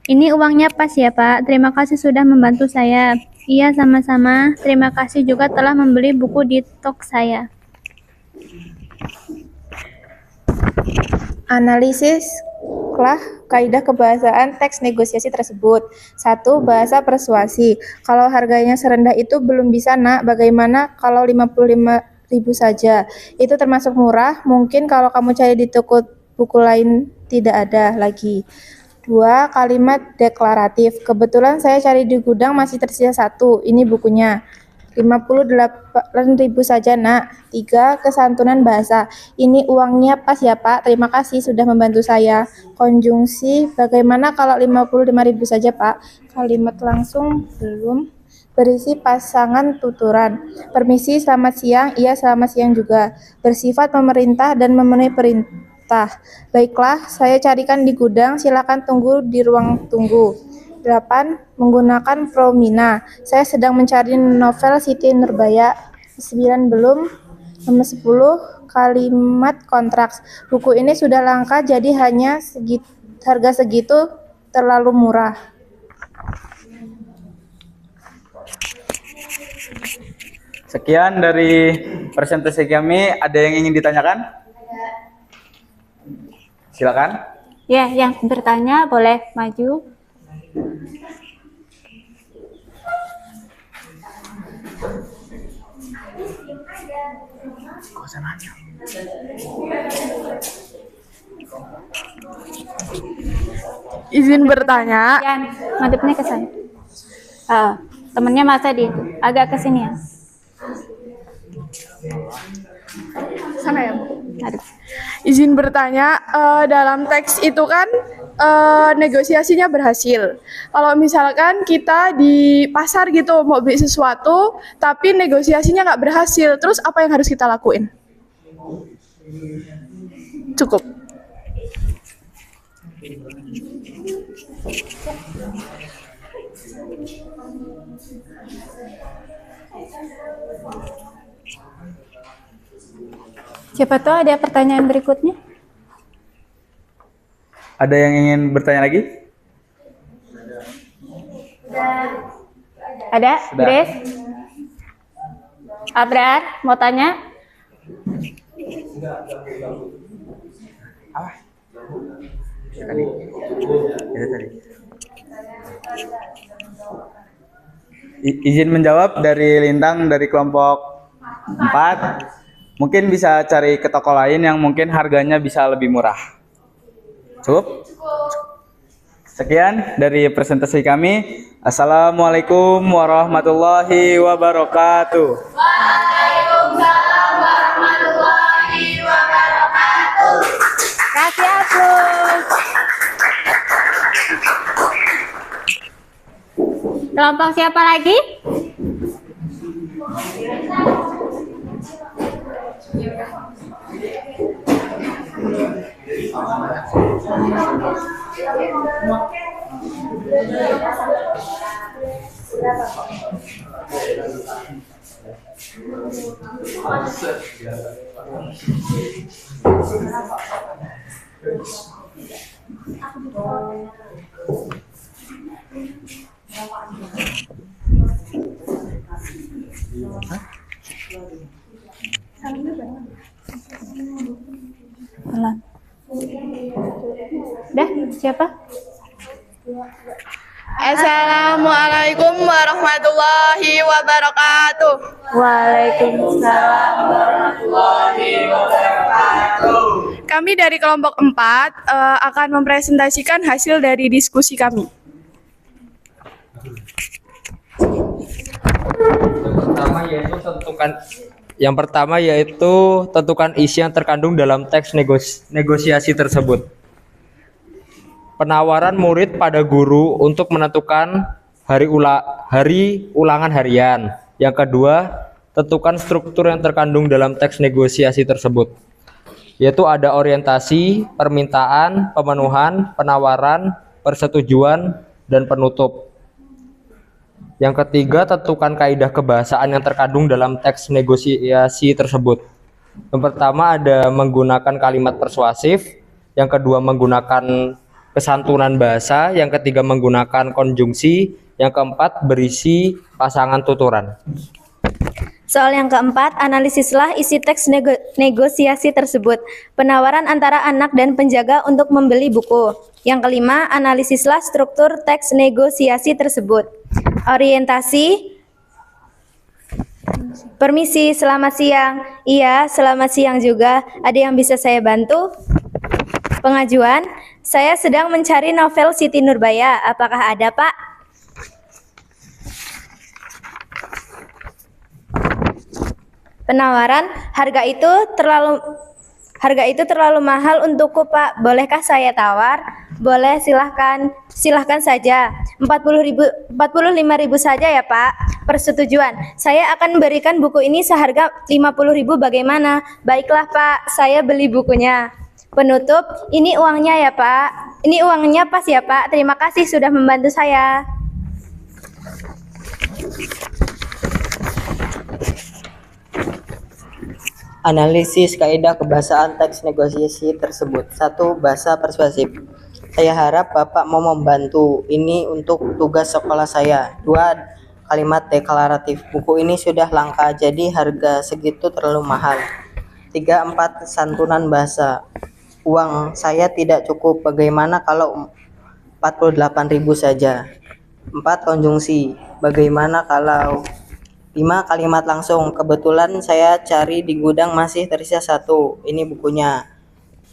Ini uangnya pas ya, Pak. Terima kasih sudah membantu saya. Iya, sama-sama. Terima kasih juga telah membeli buku di tok saya. Analisislah kaidah kebahasaan teks negosiasi tersebut. 1. Bahasa persuasi. Kalau harganya serendah itu belum bisa, Nak. Bagaimana kalau 55.000 saja? Itu termasuk murah. Mungkin kalau kamu cari di toko buku lain tidak ada lagi. 2. Kalimat deklaratif. Kebetulan saya cari di gudang masih tersisa 1. Ini bukunya. 58.000 saja, Nak. 3. Kesantunan bahasa. Ini uangnya pas ya, Pak. Terima kasih sudah membantu saya. Konjungsi. Bagaimana kalau 55.000 saja, Pak? Kalimat langsung belum. Berisi pasangan tuturan. Permisi, selamat siang. Iya, selamat siang juga. Bersifat memerintah dan memenuhi perintah. Baiklah, saya carikan di gudang. Silakan tunggu di ruang tunggu. 8. Menggunakan Promina. Saya sedang mencari novel Siti Nurbaya. 9. Belum. Nomor 10. Kalimat kontrak. Buku ini sudah langka, jadi hanya harga segitu terlalu murah. Sekian dari presentasi kami. Ada yang ingin ditanyakan? Silakan. Ya, yang bertanya boleh maju. Izin bertanya. Yan, ngadepnya ke sana. Temennya masa di agak ke sini ya. Sana ya, Bu. Ngadep. Izin bertanya, dalam teks itu kan negosiasinya berhasil. Kalau misalkan kita di pasar gitu mau beli sesuatu, tapi negosiasinya nggak berhasil, terus apa yang harus kita lakuin? Cukup. Siapa tahu ada pertanyaan berikutnya? Ada yang ingin bertanya lagi? Ada? Sudah. Grace? Abrar, mau tanya? Tadi. Itu tadi. Izin menjawab dari Lintang dari kelompok 4. Mungkin bisa cari ke toko lain yang mungkin harganya bisa lebih murah. Cukup? Sekian dari presentasi kami. Assalamualaikum warahmatullahi wabarakatuh. Waalaikumsalam warahmatullahi wabarakatuh. Kasih aplaus. Kelompok siapa lagi? Dah, siapa? Assalamualaikum warahmatullahi wabarakatuh. Waalaikumsalam warahmatullahi wabarakatuh. Kami dari kelompok 4 akan mempresentasikan hasil dari diskusi kami. Yang pertama yaitu tentukan isi yang terkandung dalam teks negosiasi tersebut. Penawaran murid pada guru untuk menentukan hari ulangan harian. Yang kedua, tentukan struktur yang terkandung dalam teks negosiasi tersebut. yaitu ada orientasi, permintaan, pemenuhan, penawaran, persetujuan, dan penutup. Yang ketiga, tentukan kaidah kebahasaan yang terkandung dalam teks negosiasi tersebut. Yang pertama ada menggunakan kalimat persuasif, yang kedua menggunakan kesantunan bahasa, yang ketiga menggunakan konjungsi, yang keempat berisi pasangan tuturan. Soal yang keempat, analisislah isi teks negosiasi tersebut. Penawaran antara anak dan penjaga untuk membeli buku. Yang kelima, analisislah struktur teks negosiasi tersebut. Orientasi. Permisi, selamat siang. Iya, selamat siang juga. Ada yang bisa saya bantu? Pengajuan, saya sedang mencari novel Siti Nurbaya. Apakah ada, Pak? Penawaran, harga itu terlalu mahal untukku, Pak. Bolehkah saya tawar? Boleh, silahkan saja. 45.000 saja ya, Pak. Persetujuan. Saya akan berikan buku ini seharga 50.000, bagaimana? Baiklah, Pak. Saya beli bukunya. Penutup, ini uangnya ya, Pak. Ini uangnya pas ya, Pak. Terima kasih sudah membantu saya. Analisis kaidah kebahasaan teks negosiasi tersebut. 1. Bahasa persuasif. Saya harap Bapak mau membantu. Ini untuk tugas sekolah saya. 2. Kalimat deklaratif. Buku ini sudah langka, jadi harga segitu terlalu mahal. 3. 4. Santunan bahasa. Uang saya tidak cukup. Bagaimana kalau 48.000 saja? 4. Konjungsi. Bagaimana kalau 5. Kalimat langsung. Kebetulan saya cari di gudang masih tersisa 1. Ini bukunya.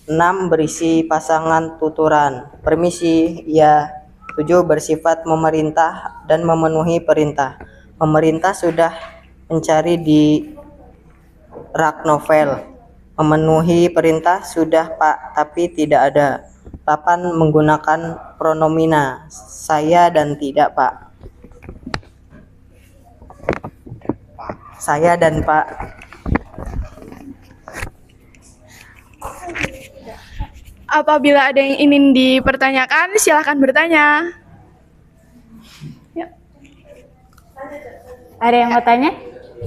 6. Berisi pasangan tuturan. Permisi, ya. 7. Bersifat memerintah dan memenuhi perintah. Pemerintah sudah mencari di rak novel. Memenuhi perintah sudah, Pak, tapi tidak ada. 8. Menggunakan pronomina. Saya dan tidak, Pak. Saya dan Pak. Apabila ada yang ingin dipertanyakan, silakan bertanya. Ada yang mau tanya?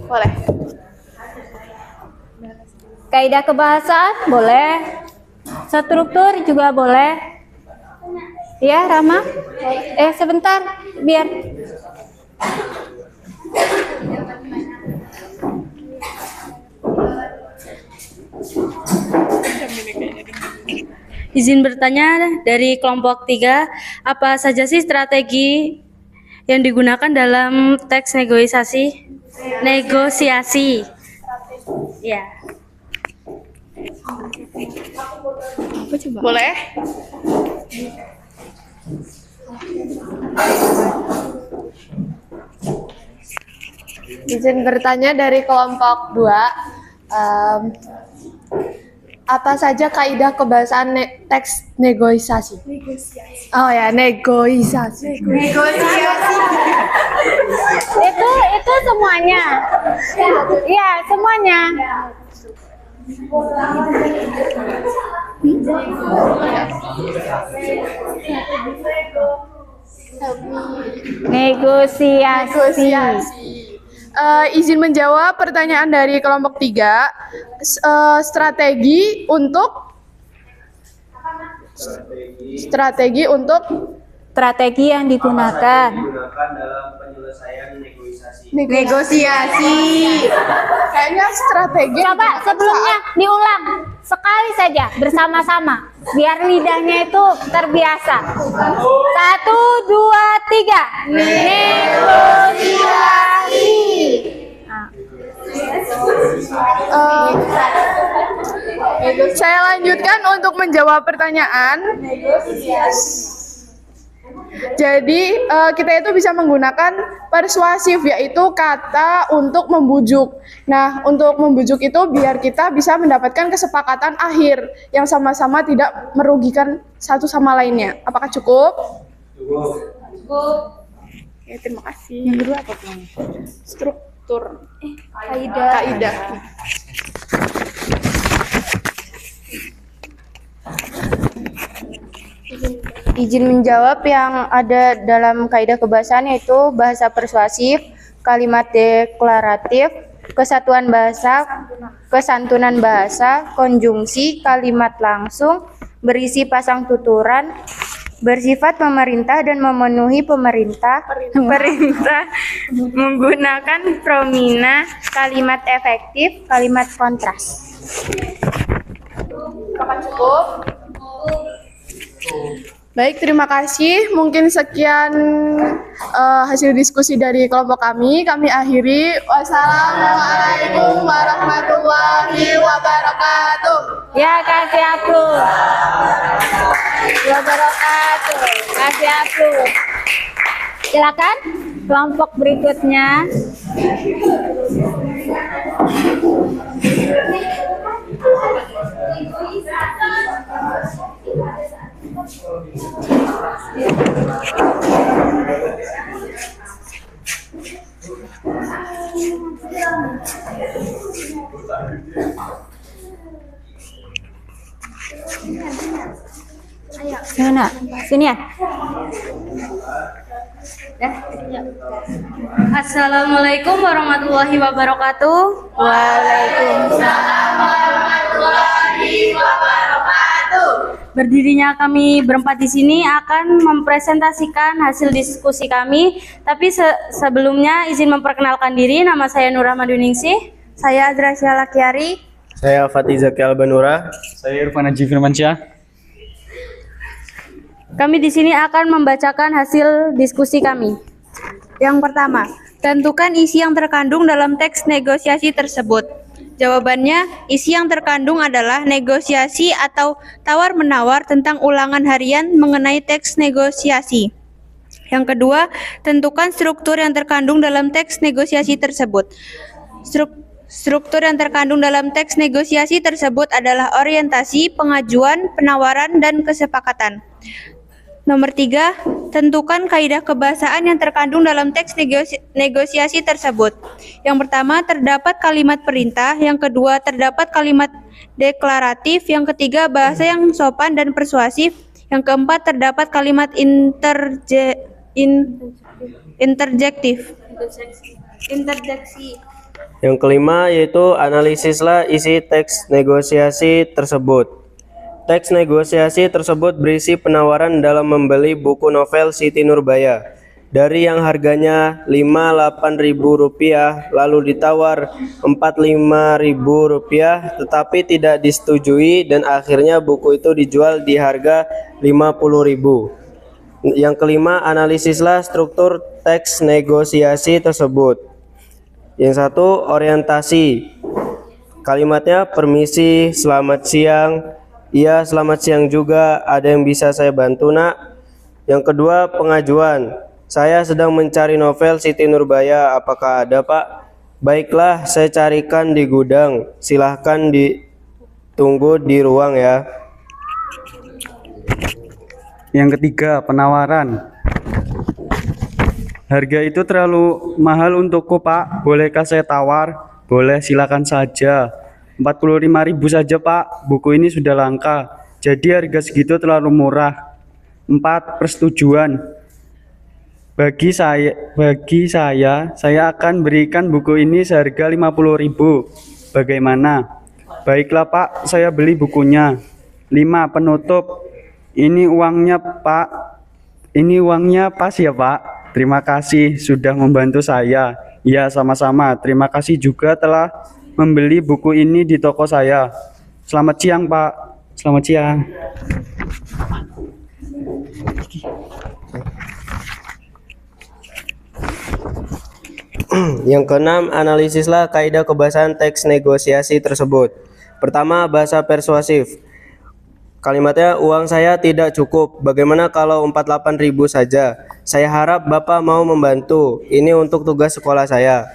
Boleh. Kaidah kebahasaan boleh. Struktur juga boleh. Ya, Rama? Sebentar, biar. Izin bertanya dari kelompok 3, apa saja sih strategi yang digunakan dalam teks negosiasi? Ya. Boleh? Izin bertanya dari kelompok 2. Apa saja kaidah kebahasaan teks negosiasi? Oh ya, negosiasi. Itu semuanya. Ya, semuanya. Negosiasi. Izin menjawab pertanyaan dari kelompok 3. Strategi yang digunakan dalam penyelesaian negosiasi. Kayaknya strategi. Coba sebelumnya diulang sekali saja bersama-sama biar lidahnya itu terbiasa. 1, 2, 3. Negosiasi. Saya lanjutkan untuk menjawab pertanyaan. Jadi kita itu bisa menggunakan persuasif, yaitu kata untuk membujuk. Nah, untuk membujuk itu biar kita bisa mendapatkan kesepakatan akhir yang sama-sama tidak merugikan satu sama lainnya. Apakah cukup? Cukup. Ya, terima kasih. Yang kedua apa? Struktur. Kaidah. Izin menjawab yang ada dalam kaidah kebahasaan yaitu bahasa persuasif, kalimat deklaratif, kesatuan bahasa, kesantunan bahasa, konjungsi, kalimat langsung, berisi pasang tuturan, bersifat memerintah dan memenuhi perintah, menggunakan promina, kalimat efektif, kalimat kontras. Cukup. Baik, terima kasih. Mungkin sekian hasil diskusi dari kelompok kami. Kami akhiri. Wassalamualaikum warahmatullahi wabarakatuh. Ya, kasih aku. Wabarakatuh. Kasih aku. Silakan kelompok berikutnya. Sini ya. Assalamualaikum warahmatullahi wabarakatuh. Waalaikumsalam warahmatullahi wabarakatuh. Berdirinya kami berempat di sini akan mempresentasikan hasil diskusi kami. Tapi sebelumnya izin memperkenalkan diri. Nama saya Nurah Maduningsih. Saya Adrasya Lakiari. Saya Fatih Zaki Albanura. Saya Irfan Haji Firmansyah. Kami di sini akan membacakan hasil diskusi kami. Yang pertama, tentukan isi yang terkandung dalam teks negosiasi tersebut. Jawabannya, isi yang terkandung adalah negosiasi atau tawar-menawar tentang ulangan harian mengenai teks negosiasi. Yang kedua, tentukan struktur yang terkandung dalam teks negosiasi tersebut. Struktur yang terkandung dalam teks negosiasi tersebut adalah orientasi, pengajuan, penawaran, dan kesepakatan. Nomor 3, tentukan kaidah kebahasaan yang terkandung dalam teks negosiasi tersebut. Yang pertama, terdapat kalimat perintah. Yang kedua, terdapat kalimat deklaratif. Yang ketiga, bahasa yang sopan dan persuasif. Yang keempat, terdapat kalimat interjektif. Yang kelima yaitu analisislah isi teks negosiasi tersebut. Teks negosiasi tersebut berisi penawaran dalam membeli buku novel Siti Nurbaya dari yang harganya Rp58.000 lalu ditawar Rp45.000 tetapi tidak disetujui dan akhirnya buku itu dijual di harga Rp50.000. Yang kelima, analisislah struktur teks negosiasi tersebut. Yang satu, orientasi. Kalimatnya permisi, selamat siang. Iya, selamat siang juga. Ada yang bisa saya bantu, Nak? Yang kedua, pengajuan. Saya sedang mencari novel Siti Nurbaya. Apakah ada, Pak? Baiklah, saya carikan di gudang. Silahkan ditunggu di ruang ya. Yang ketiga, penawaran. Harga itu terlalu mahal untukku, Pak. Bolehkah saya tawar? Boleh, silakan saja. 45.000 saja, Pak. Buku ini sudah langka. Jadi harga segitu terlalu murah. 4, persetujuan. Bagi saya akan berikan buku ini seharga 50.000. Bagaimana? Baiklah, Pak, saya beli bukunya. 5, penutup. Ini uangnya, Pak. Ini uangnya pas ya, Pak. Terima kasih sudah membantu saya. Ya, sama-sama. Terima kasih juga telah membeli buku ini di toko saya. Selamat siang, Pak. Selamat siang. Yang keenam, analisislah kaidah kebahasaan teks negosiasi tersebut. Pertama, bahasa persuasif. Kalimatnya, uang saya tidak cukup. Bagaimana kalau 48.000 saja? Saya harap Bapak mau membantu. Ini untuk tugas sekolah saya.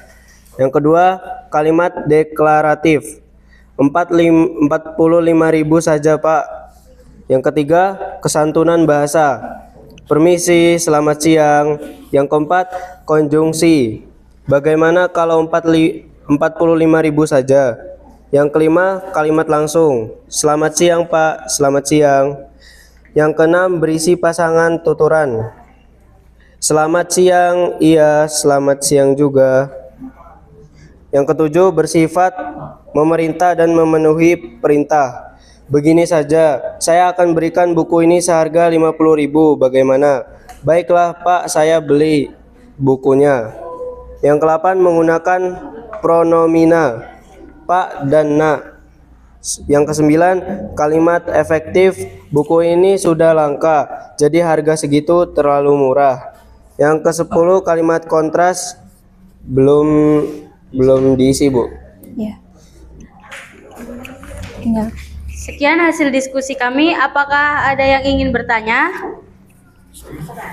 Yang kedua, kalimat deklaratif. 45.000 saja, Pak. Yang ketiga, kesantunan bahasa. Permisi, selamat siang. Yang keempat, konjungsi. Bagaimana kalau 45.000 saja? Yang kelima, kalimat langsung. Selamat siang, Pak. Selamat siang. Yang keenam, berisi pasangan tuturan. Selamat siang, iya, selamat siang juga. Yang ketujuh, bersifat memerintah dan memenuhi perintah. Begini saja, saya akan berikan buku ini seharga 50.000. Bagaimana? Baiklah Pak, saya beli bukunya. Yang ke-8, menggunakan pronomina Pak dan Nak. Yang ke-9, kalimat efektif. Buku ini sudah langka, jadi harga segitu terlalu murah. Yang ke-10, kalimat kontras. Belum diisi, Bu. Ya. Tinggal. Sekian hasil diskusi kami. Apakah ada yang ingin bertanya?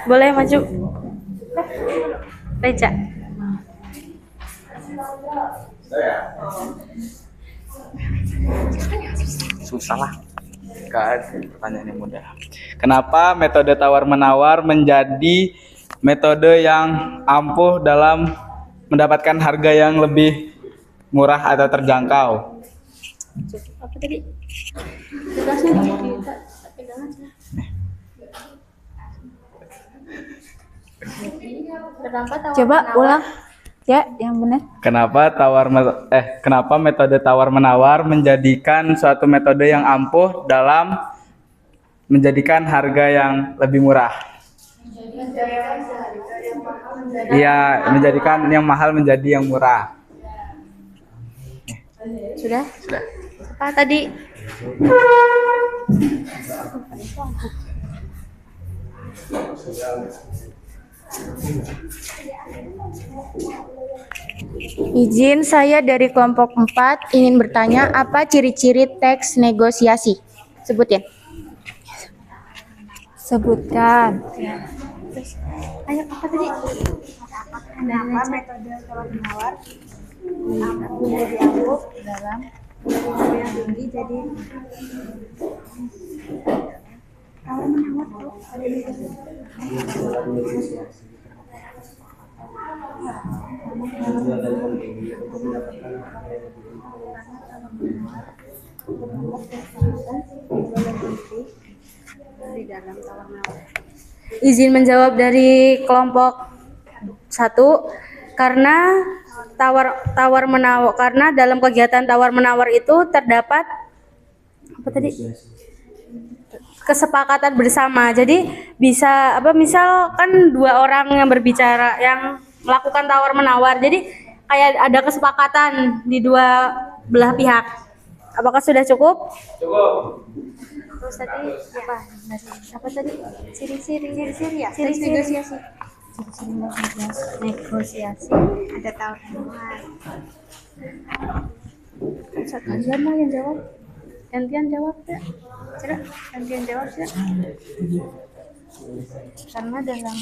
Boleh maju. Reja. Susah lah. Gak ada pertanyaan yang mudah. Kenapa metode tawar-menawar menjadi metode yang ampuh dalam mendapatkan harga yang lebih murah atau terjangkau? Apa tadi? Tugasnya pegang aja. Coba ulang. Ya, yang benar. Kenapa metode tawar-menawar menjadikan suatu metode yang ampuh dalam menjadikan harga yang lebih murah? Iya, menjadikan yang mahal menjadi yang murah. Sudah? Apa tadi? Izin, saya dari kelompok 4 ingin bertanya apa ciri-ciri teks negosiasi? Sebutin. Sebutkan. Ayo, apa tadi? Kenapa metode tawar-menawar menjadi ampuh dalam metode yang tinggi jadi tawar-menawar tuh ada di dalam tawar-menawar. Izin menjawab dari kelompok 1 karena tawar-menawar, karena dalam kegiatan tawar-menawar itu terdapat apa tadi? Kesepakatan bersama. Jadi bisa misal kan 2 orang yang berbicara yang melakukan tawar-menawar. Jadi kayak ada kesepakatan di 2 belah pihak. Apakah sudah cukup? Cukup. Terus tadi apa? Apa tadi? Ciri-ciri ya? Ciri-ciri negosiasi. negosiasi ada tawar-menawar. Kalian mau yang jawab? Gantian jawab ya? Coba gantian jawab ya? Karena dalam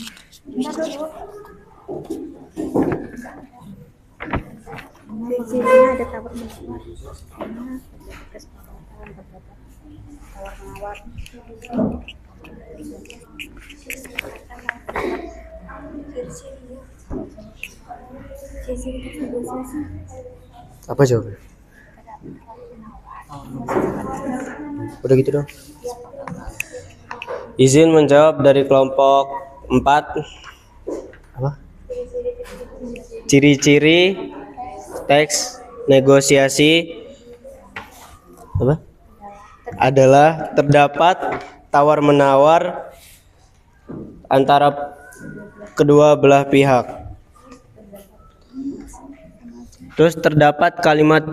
ciri-cirinya ada tawar-menawar. Karena kesepakatan terdapat tawar-menawar. Apa jawabnya? Udah gitu dong. Izin menjawab dari kelompok 4. Apa? Ciri-ciri teks negosiasi apa? Adalah terdapat tawar-menawar antara kedua belah pihak. Terus terdapat kalimat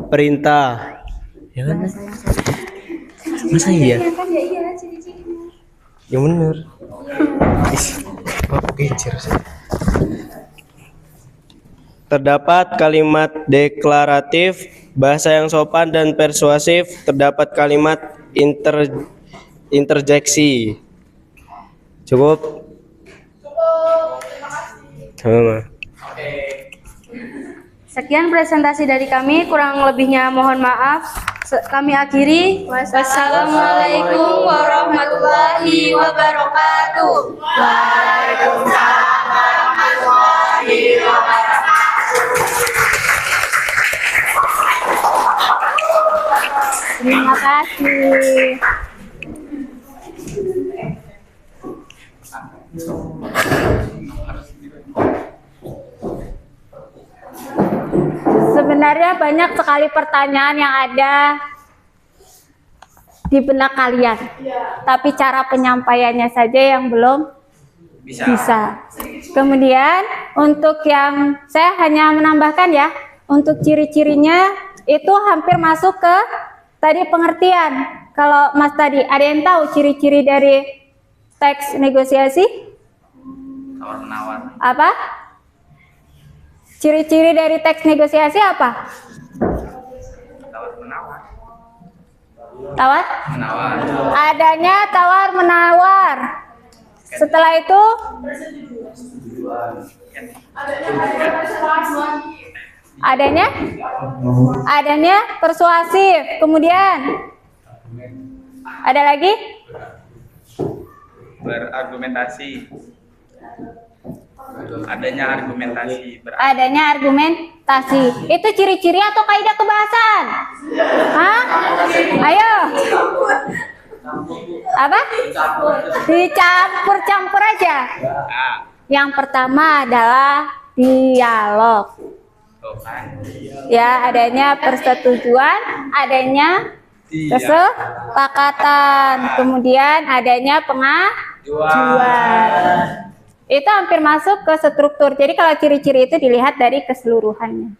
perintah. Ya kan? Masa iya? Yang bener. Terdapat kalimat deklaratif, bahasa yang sopan dan persuasif. Terdapat kalimat interjeksi. Cukup? Sama. Sekian presentasi dari kami, kurang lebihnya mohon maaf. Kami akhiri. Wassalamualaikum warahmatullahi wabarakatuh. Waalaikumsalam warahmatullahi wabarakatuh. Terima kasih. Sebenarnya banyak sekali pertanyaan yang ada di benak kalian, tapi cara penyampaiannya saja yang belum bisa. Kemudian untuk yang saya hanya menambahkan ya, untuk ciri-cirinya itu hampir masuk ke tadi pengertian. Kalau Mas tadi ada yang tahu ciri-ciri dari teks negosiasi? Tawar-menawar. Apa? Ciri-ciri dari teks negosiasi apa? Tawar-menawar. Tawar? Menawar. Adanya tawar-menawar. Setelah itu adanya persuasif. Kemudian ada lagi? Berargumentasi. Adanya argumentasi. Adanya argumentasi. Itu ciri-ciri atau kaidah kebahasaan? Hah? Ayo. Apa? Dicampur-campur aja. Yang pertama adalah dialog. Ya, adanya persetujuan, adanya kesepakatan, kemudian adanya pengajuan. Itu hampir masuk ke struktur. Jadi kalau ciri-ciri itu dilihat dari keseluruhannya.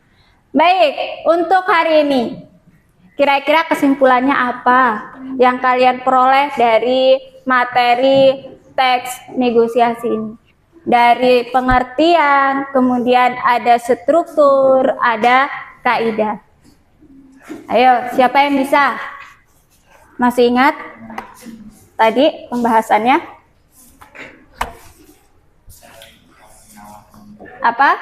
Baik, untuk hari ini kira-kira kesimpulannya apa yang kalian peroleh dari materi teks negosiasi ini? Dari pengertian, kemudian ada struktur, ada kaidah. Ayo, siapa yang bisa? Masih ingat tadi pembahasannya? Apa?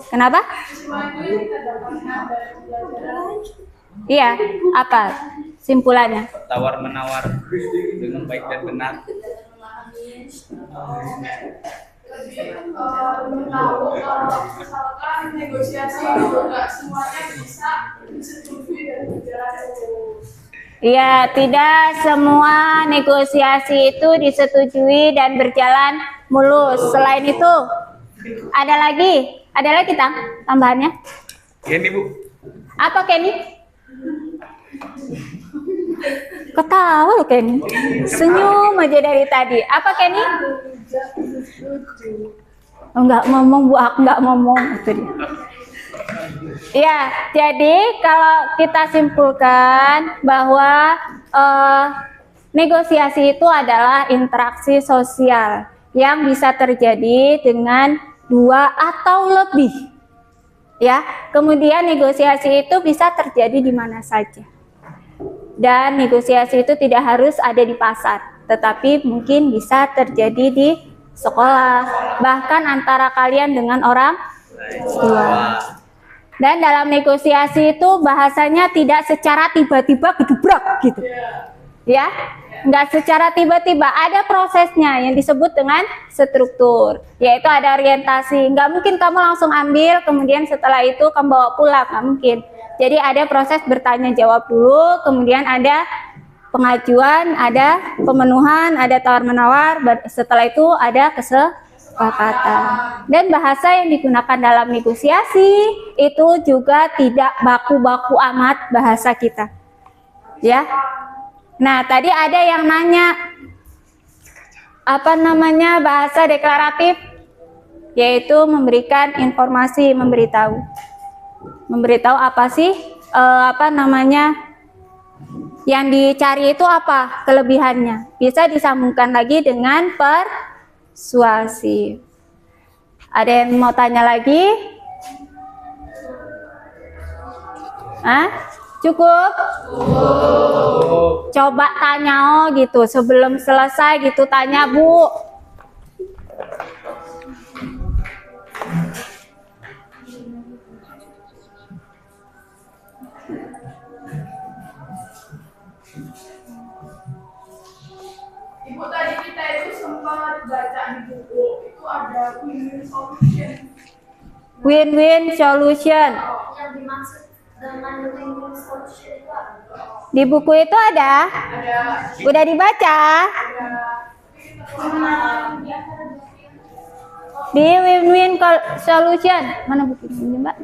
Kenapa? Iya, apa simpulannya? Tawar-menawar dengan baik dan benar. Iya, tidak semua negosiasi itu disetujui dan berjalan mulus. Selain itu, ada lagi tambahannya? Kenny, Bu. Apa Kenny? Ketawa loh Kenny. Senyum aja dari tadi. Apa Kenny? Enggak ngomong Bu, aku enggak ngomong itu dia. Ya, jadi kalau kita simpulkan bahwa negosiasi itu adalah interaksi sosial yang bisa terjadi dengan dua atau lebih. Ya, kemudian negosiasi itu bisa terjadi di mana saja. Dan negosiasi itu tidak harus ada di pasar, tetapi mungkin bisa terjadi di sekolah, bahkan antara kalian dengan orang tua. Dan dalam negosiasi itu bahasanya tidak secara tiba-tiba gedubrak gitu. Ya, nggak secara tiba-tiba, ada prosesnya yang disebut dengan struktur, yaitu ada orientasi. Nggak mungkin kamu langsung ambil, kemudian setelah itu kamu bawa pulang, nggak mungkin. Jadi ada proses bertanya jawab dulu, kemudian ada pengajuan, ada pemenuhan, ada tawar-menawar, setelah itu ada kesepakatan. Dan bahasa yang digunakan dalam negosiasi itu juga tidak baku-baku amat bahasa kita. Ya. Nah, tadi ada yang nanya apa namanya bahasa deklaratif, yaitu memberikan informasi, memberitahu apa sih apa namanya yang dicari itu apa kelebihannya, bisa disambungkan lagi dengan persuasif. Ada yang mau tanya lagi? Cukup? Coba tanya gitu sebelum selesai gitu, tanya Bu. Ibu tadi kita itu sempat baca di buku itu ada win-win solution. Win-win solution. Yang dimaksud dengan win-win solution itu apa? Di buku itu ada? Udah dibaca? Ada Di win-win solution. Mana buku ini, Mbak?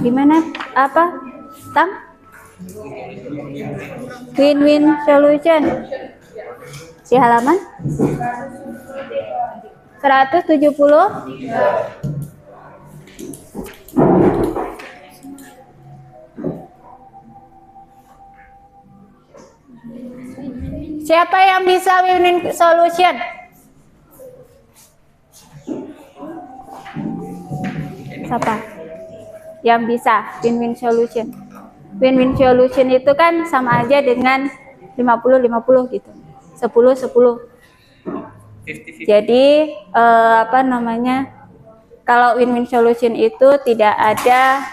Gimana? Apa? Tam? Win-win solution. Di halaman 170. Siapa yang bisa win-win solution? Siapa? Yang bisa win-win solution. Win-win solution itu kan sama aja dengan 50-50 gitu. 10-10. Jadi apa namanya? Kalau win-win solution itu tidak ada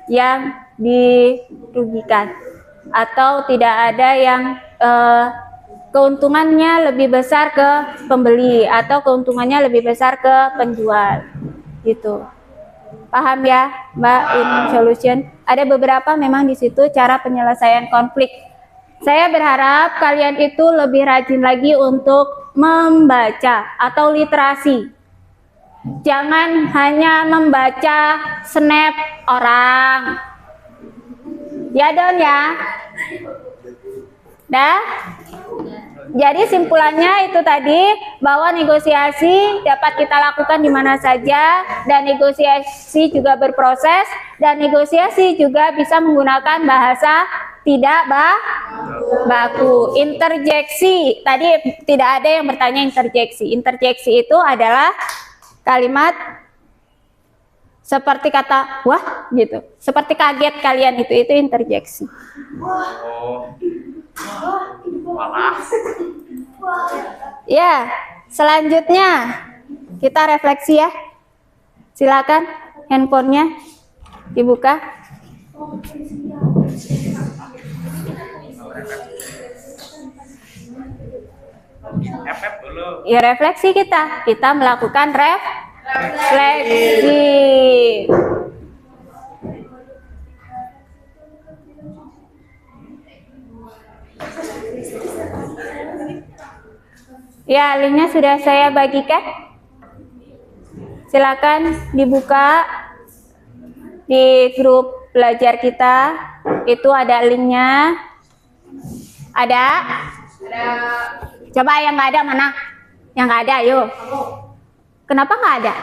yang dirugikan atau tidak ada yang keuntungannya lebih besar ke pembeli atau keuntungannya lebih besar ke penjual gitu. Paham ya, Mbak? Win-win solution. Ada beberapa memang di situ cara penyelesaian konflik. Saya berharap kalian itu lebih rajin lagi untuk membaca atau literasi. Jangan hanya membaca snap orang. Ya Don ya. Dah. Jadi simpulannya itu tadi bahwa negosiasi dapat kita lakukan di mana saja dan negosiasi juga berproses dan negosiasi juga bisa menggunakan bahasa tidak baku. Interjeksi, tadi tidak ada yang bertanya interjeksi. Interjeksi itu adalah kalimat seperti kata wah gitu, seperti kaget kalian itu interjeksi. Ya, selanjutnya kita refleksi ya. Silakan handphonenya dibuka. Ya refleksi kita melakukan refleksi. Ya, linknya sudah saya bagikan. Silakan dibuka di grup belajar kita. Itu ada linknya. Ada? Coba yang nggak ada mana? Yang nggak ada, yuk. Kenapa nggak ada?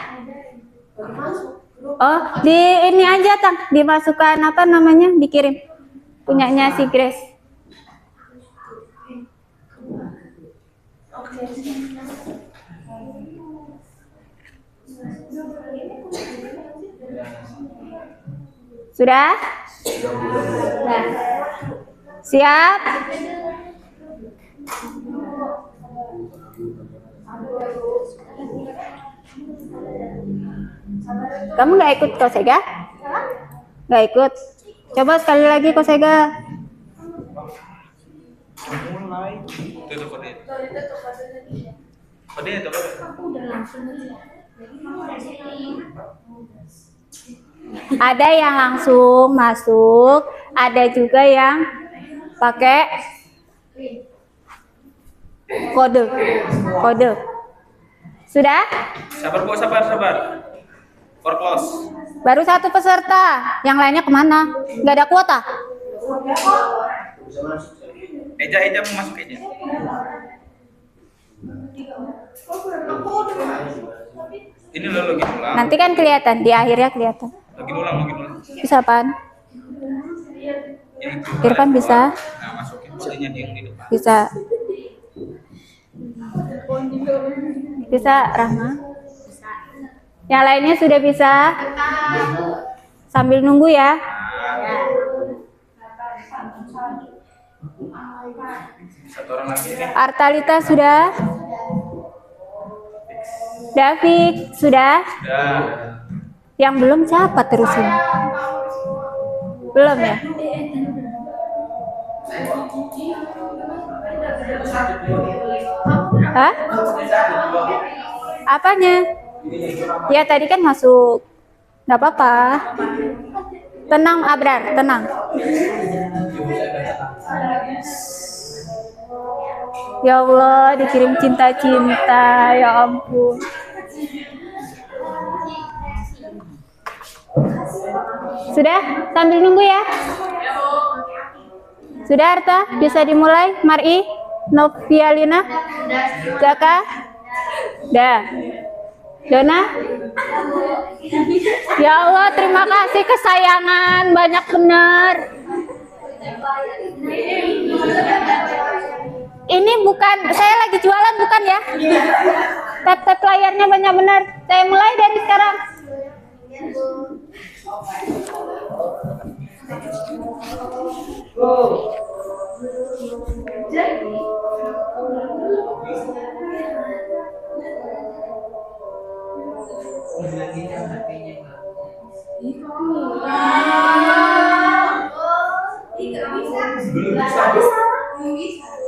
Oh, di ini aja, Tang. Dimasukkan apa namanya? Dikirim. Punyanya si Grace. Sudah? Nah. Siap? Kamu nggak ikut Kosega? Nggak ikut? Coba sekali lagi Kosega. Ada yang langsung masuk, ada juga yang pakai kode. Sudah? Sabar Bu, sabar. For close. Baru satu peserta, yang lainnya kemana? Nggak ada kuota? Eja mau masuk Eja. Ini lo lagi ulang. Nanti kan kelihatan, di akhirnya kelihatan. Lagi ulang. Bisa apaan? Irfan bisa? Nah, masukin sininya yang di depan. Bisa. Bisa, Rahma? Yang lainnya sudah bisa? Sambil nunggu ya. Satu orang lagi nih. Artalita sudah? David sudah? Sudah. Yang belum siapa terusin? Belum ya? Hah? Apanya? Ya tadi kan masuk. Nggak apa-apa. Tenang Abrar, tenang. Ya Allah, dikirim cinta-cinta, ya ampun. Sudah? Sambil nunggu ya. Sudah Arta? Bisa dimulai? Mar'i? Novialina? Zaka? Dah. Dona? Ya Allah, terima kasih kesayangan. Banyak benar. Ini bukan, saya lagi jualan bukan ya? Tap-tap layarnya banyak benar. Saya mulai dari sekarang.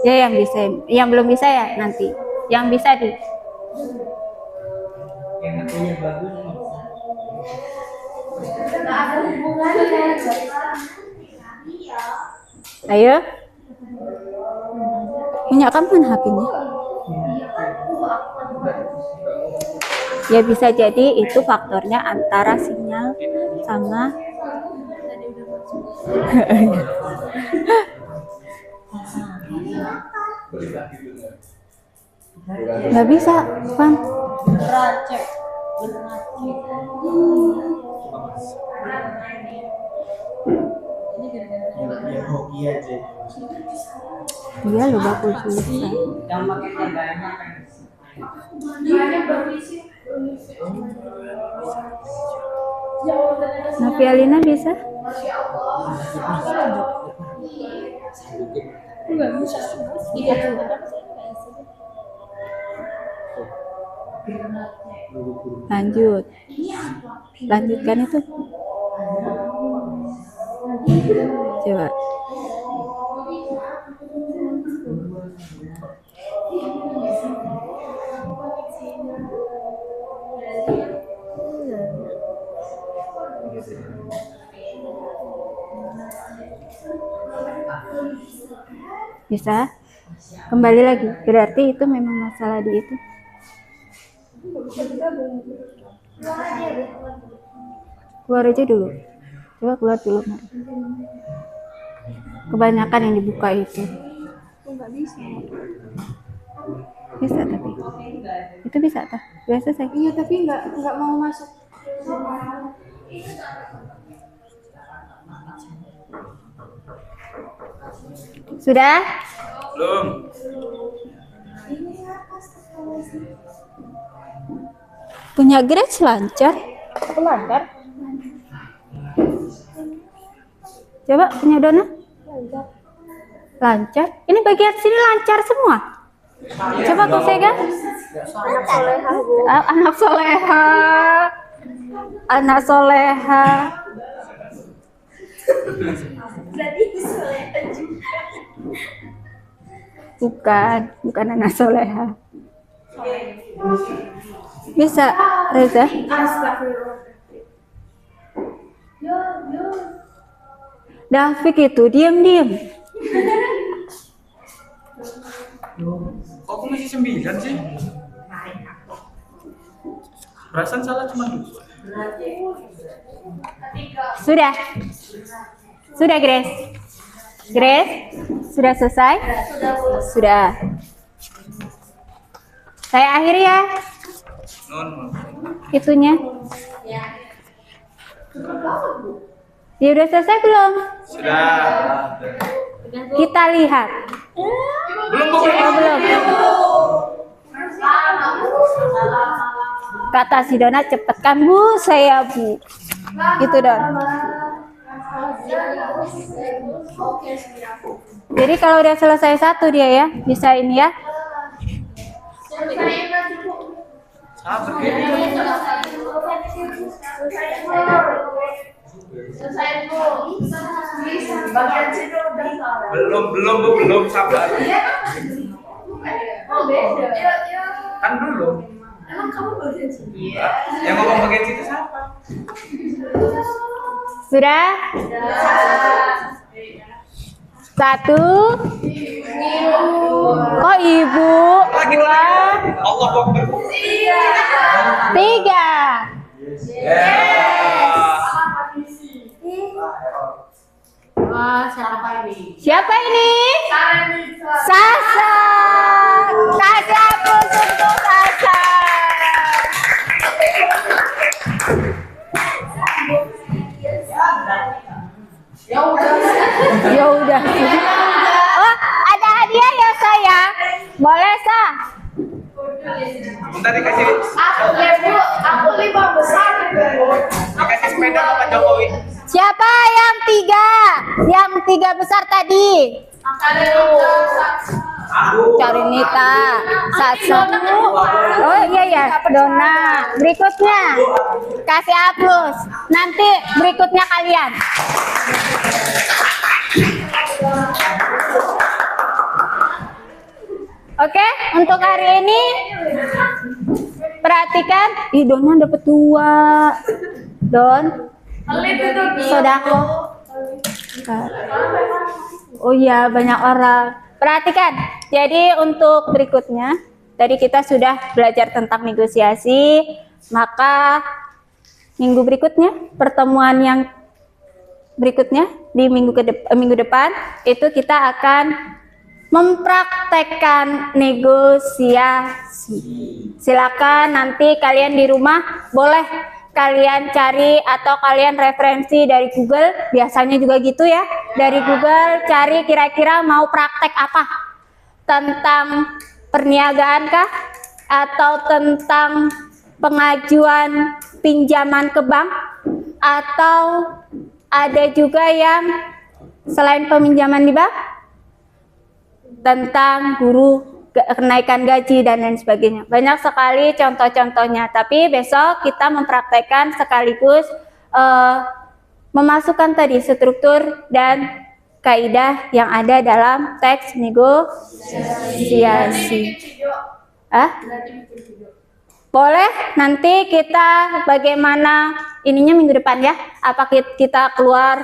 Ya yang bisa, yang belum bisa ya nanti. Yang bisa di. Ayo. Punya kamu kan HP-nya? Ya bisa jadi itu faktornya antara sinyal sama nggak bisa, Pan. Iya lo bakul susah. Nafi Alina bisa? Lanjut. Lanjutkan itu. Coba. Bisa? Kembali lagi. Berarti itu memang masalah di itu. Keluar aja dulu. Coba keluar dulu. Kebanyakan yang dibuka itu. Bisa tapi. Itu bisa tah? Biasa saya. Iya tapi nggak mau masuk. Sudah? Belum. Punya Grace lancar? Lancar. Coba punya Dona? Lancar. Ini bagian sini lancar semua. Coba kau pegang. Anak soleha. Anak soleha. Bukan anak soleha. Bisa, Reza? Dafiq itu diam-diam. Kok aku masih 9 sih? Perasaan salah cuma 2. Sudah. Sudah, Grace. Grace, sudah selesai? Sudah. Saya akhiri ya. Itunya. Ya udah selesai belum? Sudah. Kita lihat. Belum. Kata si Dona cepetkan Bu, saya Bu. Gitu Don. Jadi kalau udah selesai satu dia ya, bisa ini ya. Belum, belum sabar. Kan belum. Emang kamu bagian sini? Iya. Yang ngomong bagian situ siapa? Sudah? Satu. Oh ibu. Dua. Allah Akbar. Tiga. Siapa ini? Sasa. Kasih aplaus untuk Sasa. Ya udah. Oh, ada hadiah ya saya. Boleh sah? Bentar dikasih. Aku 5 besar. Dikasih sepeda sama Pak Jokowi. Siapa yang tiga? Yang tiga besar tadi? Cari Nita, Sasa. Oh iya ya, Dona. Berikutnya kasih aplaus. Nanti berikutnya kalian. Oke, untuk hari ini perhatikan. Ih, Dona dapet 2. Don, sodako. Oh iya, banyak orang. Perhatikan. Jadi untuk berikutnya, tadi kita sudah belajar tentang negosiasi, maka minggu berikutnya, pertemuan yang berikutnya di minggu depan itu kita akan mempraktekkan negosiasi. Silakan nanti kalian di rumah boleh kalian cari atau kalian referensi dari Google, biasanya juga gitu ya. Dari Google cari kira-kira mau praktek apa? Tentang perniagaan kah? Atau tentang pengajuan pinjaman ke bank? Atau ada juga yang selain peminjaman di bank? Tentang guru, kenaikan gaji dan lain sebagainya. Banyak sekali contoh-contohnya, tapi besok kita mempraktekkan sekaligus memasukkan tadi struktur dan kaidah yang ada dalam teks negosiasi. Boleh nanti kita bagaimana ininya minggu depan ya. Apa kita keluar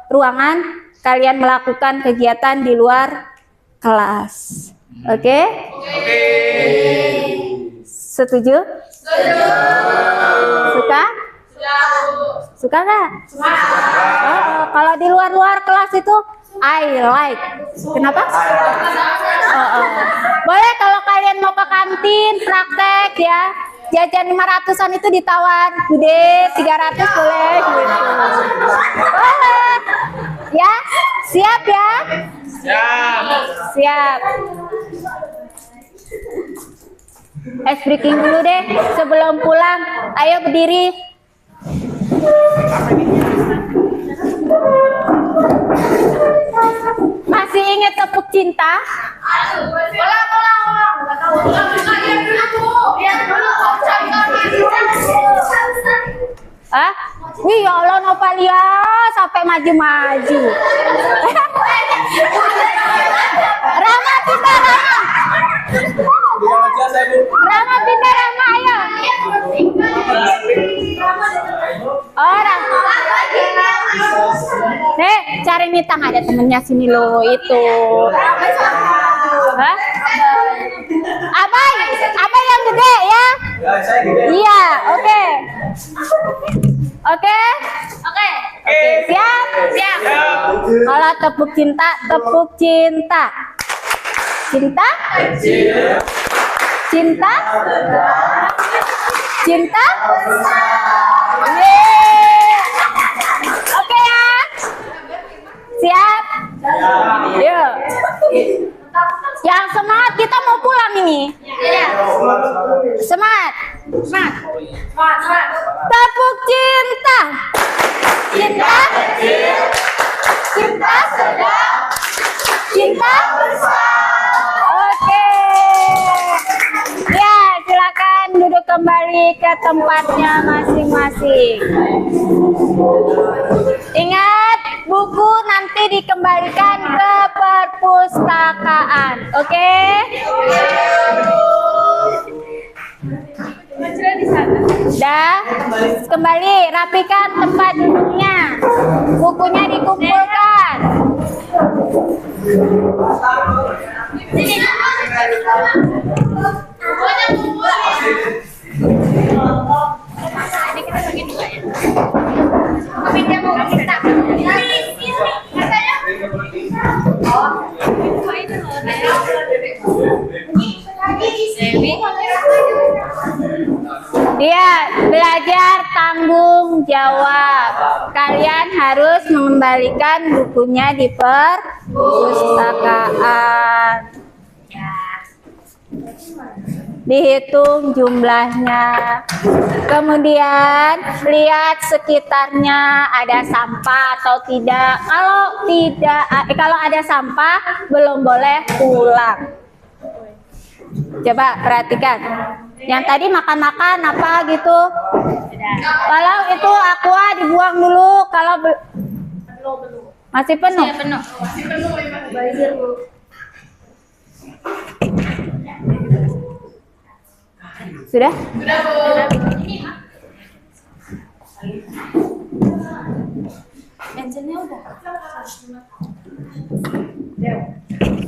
ruangan, kalian melakukan kegiatan di luar kelas. Oke? Setuju? Suka? Suka nggak? Kalau di luar kelas itu I like. Kenapa? Boleh kalau kalian mau ke kantin praktek ya. Jajan 500-an itu ditawar. Bude 300 boleh gitu. Boleh. Ya? Siap ya? Siap. Ice breaking dulu deh sebelum pulang. Ayo berdiri. Masih ingat tepuk cinta? Ah, wih ya Allah Novalia sampai maju-maju. Rama pindah Rama. Rama pindah Rama ayo. Orang. Cari Nita, nggak ada temennya sini loh itu. Hah? Abang yang gede ya? Iya, oke. Oke, siap. Kalau tepuk cinta, cinta. Oke ya, siap. Yuk. Yang semangat, kita mau pulang ini. Semangat. Tepuk cinta. Cinta sedang. Cinta bersama. Oke. Ya, silakan duduk kembali ke tempatnya masing-masing. Ingat, buku nanti dikembalikan ke perpustakaan. Oke? Udah, kembali rapikan tempat duduknya. Bukunya dikumpulkan. Ini kita bagi dua ya. Meja mau kita. Dia belajar tanggung jawab. Kalian harus mengembalikan bukunya di perpustakaan. Dihitung jumlahnya. Kemudian lihat sekitarnya ada sampah atau tidak. Kalau ada sampah belum boleh pulang. Coba perhatikan. Yang tadi makan-makan apa gitu. Kalau itu aqua dibuang dulu. Kalau masih penuh. Sudah?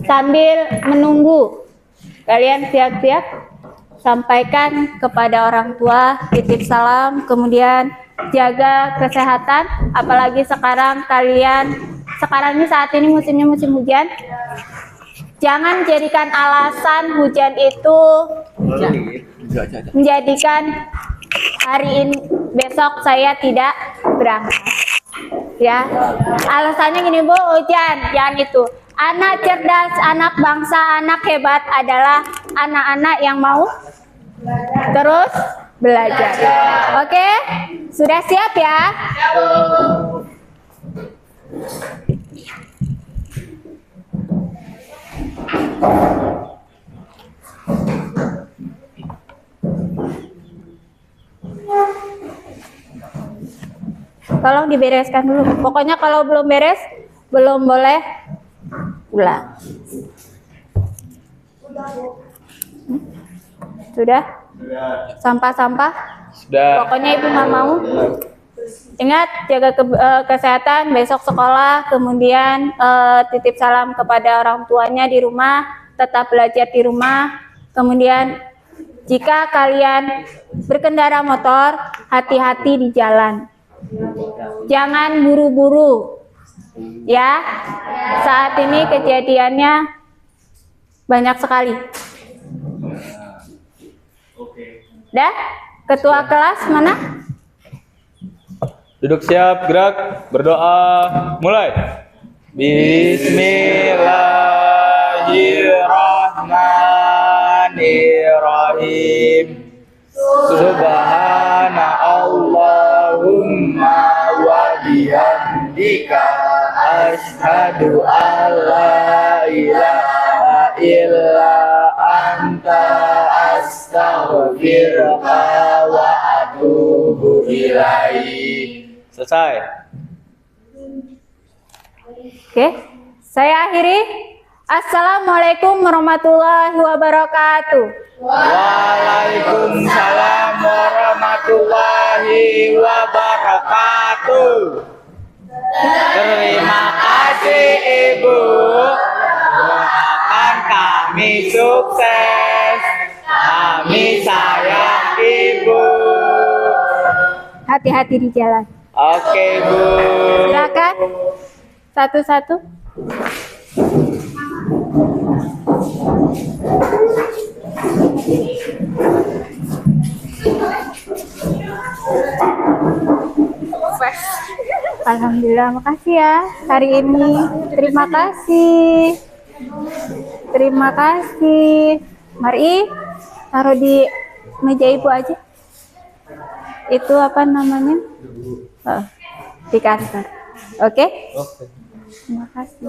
Sambil menunggu, kalian siap-siap sampaikan kepada orang tua, titip salam, kemudian jaga kesehatan. Apalagi sekarang ini saat ini musimnya musim hujan. Jangan jadikan alasan hujan itu menjadikan hari ini besok saya tidak berangkat. Ya, alasannya gini Bu, hujan, jangan itu. Anak cerdas, anak bangsa, anak hebat adalah anak-anak yang mau terus belajar. Oke, sudah siap ya? Tolong dibereskan dulu. Pokoknya kalau belum beres, belum boleh pulang. Sudah? Sampah-sampah? Sudah. Pokoknya Ibu nggak mau. Ingat, jaga kesehatan, besok sekolah, kemudian titip salam kepada orang tuanya di rumah, tetap belajar di rumah. Kemudian jika kalian berkendara motor, hati-hati di jalan. Jangan buru-buru. Ya, saat ini kejadiannya banyak sekali. Dah, ketua kelas mana? Duduk siap, gerak, berdoa, mulai. Bismillahirrahmanirrahim. Subhana Allahumma wa bihamdika asyhadu an la ilaha illa anta astaghfiruka wa atubu ilaik. Selesai. Oke, saya akhiri. Assalamualaikum warahmatullahi wabarakatuh. Waalaikumsalam warahmatullahi wabarakatuh. Terima kasih Ibu. Doakan kami sukses. Kami sayang Ibu. Hati-hati di jalan. Oke Bu. Silakan satu-satu. Alhamdulillah, makasih ya hari ini. Terima kasih. Terima kasih. Mari taruh di meja Ibu aja. Itu apa namanya? Di kantor. Oke? Oke. Terima kasih.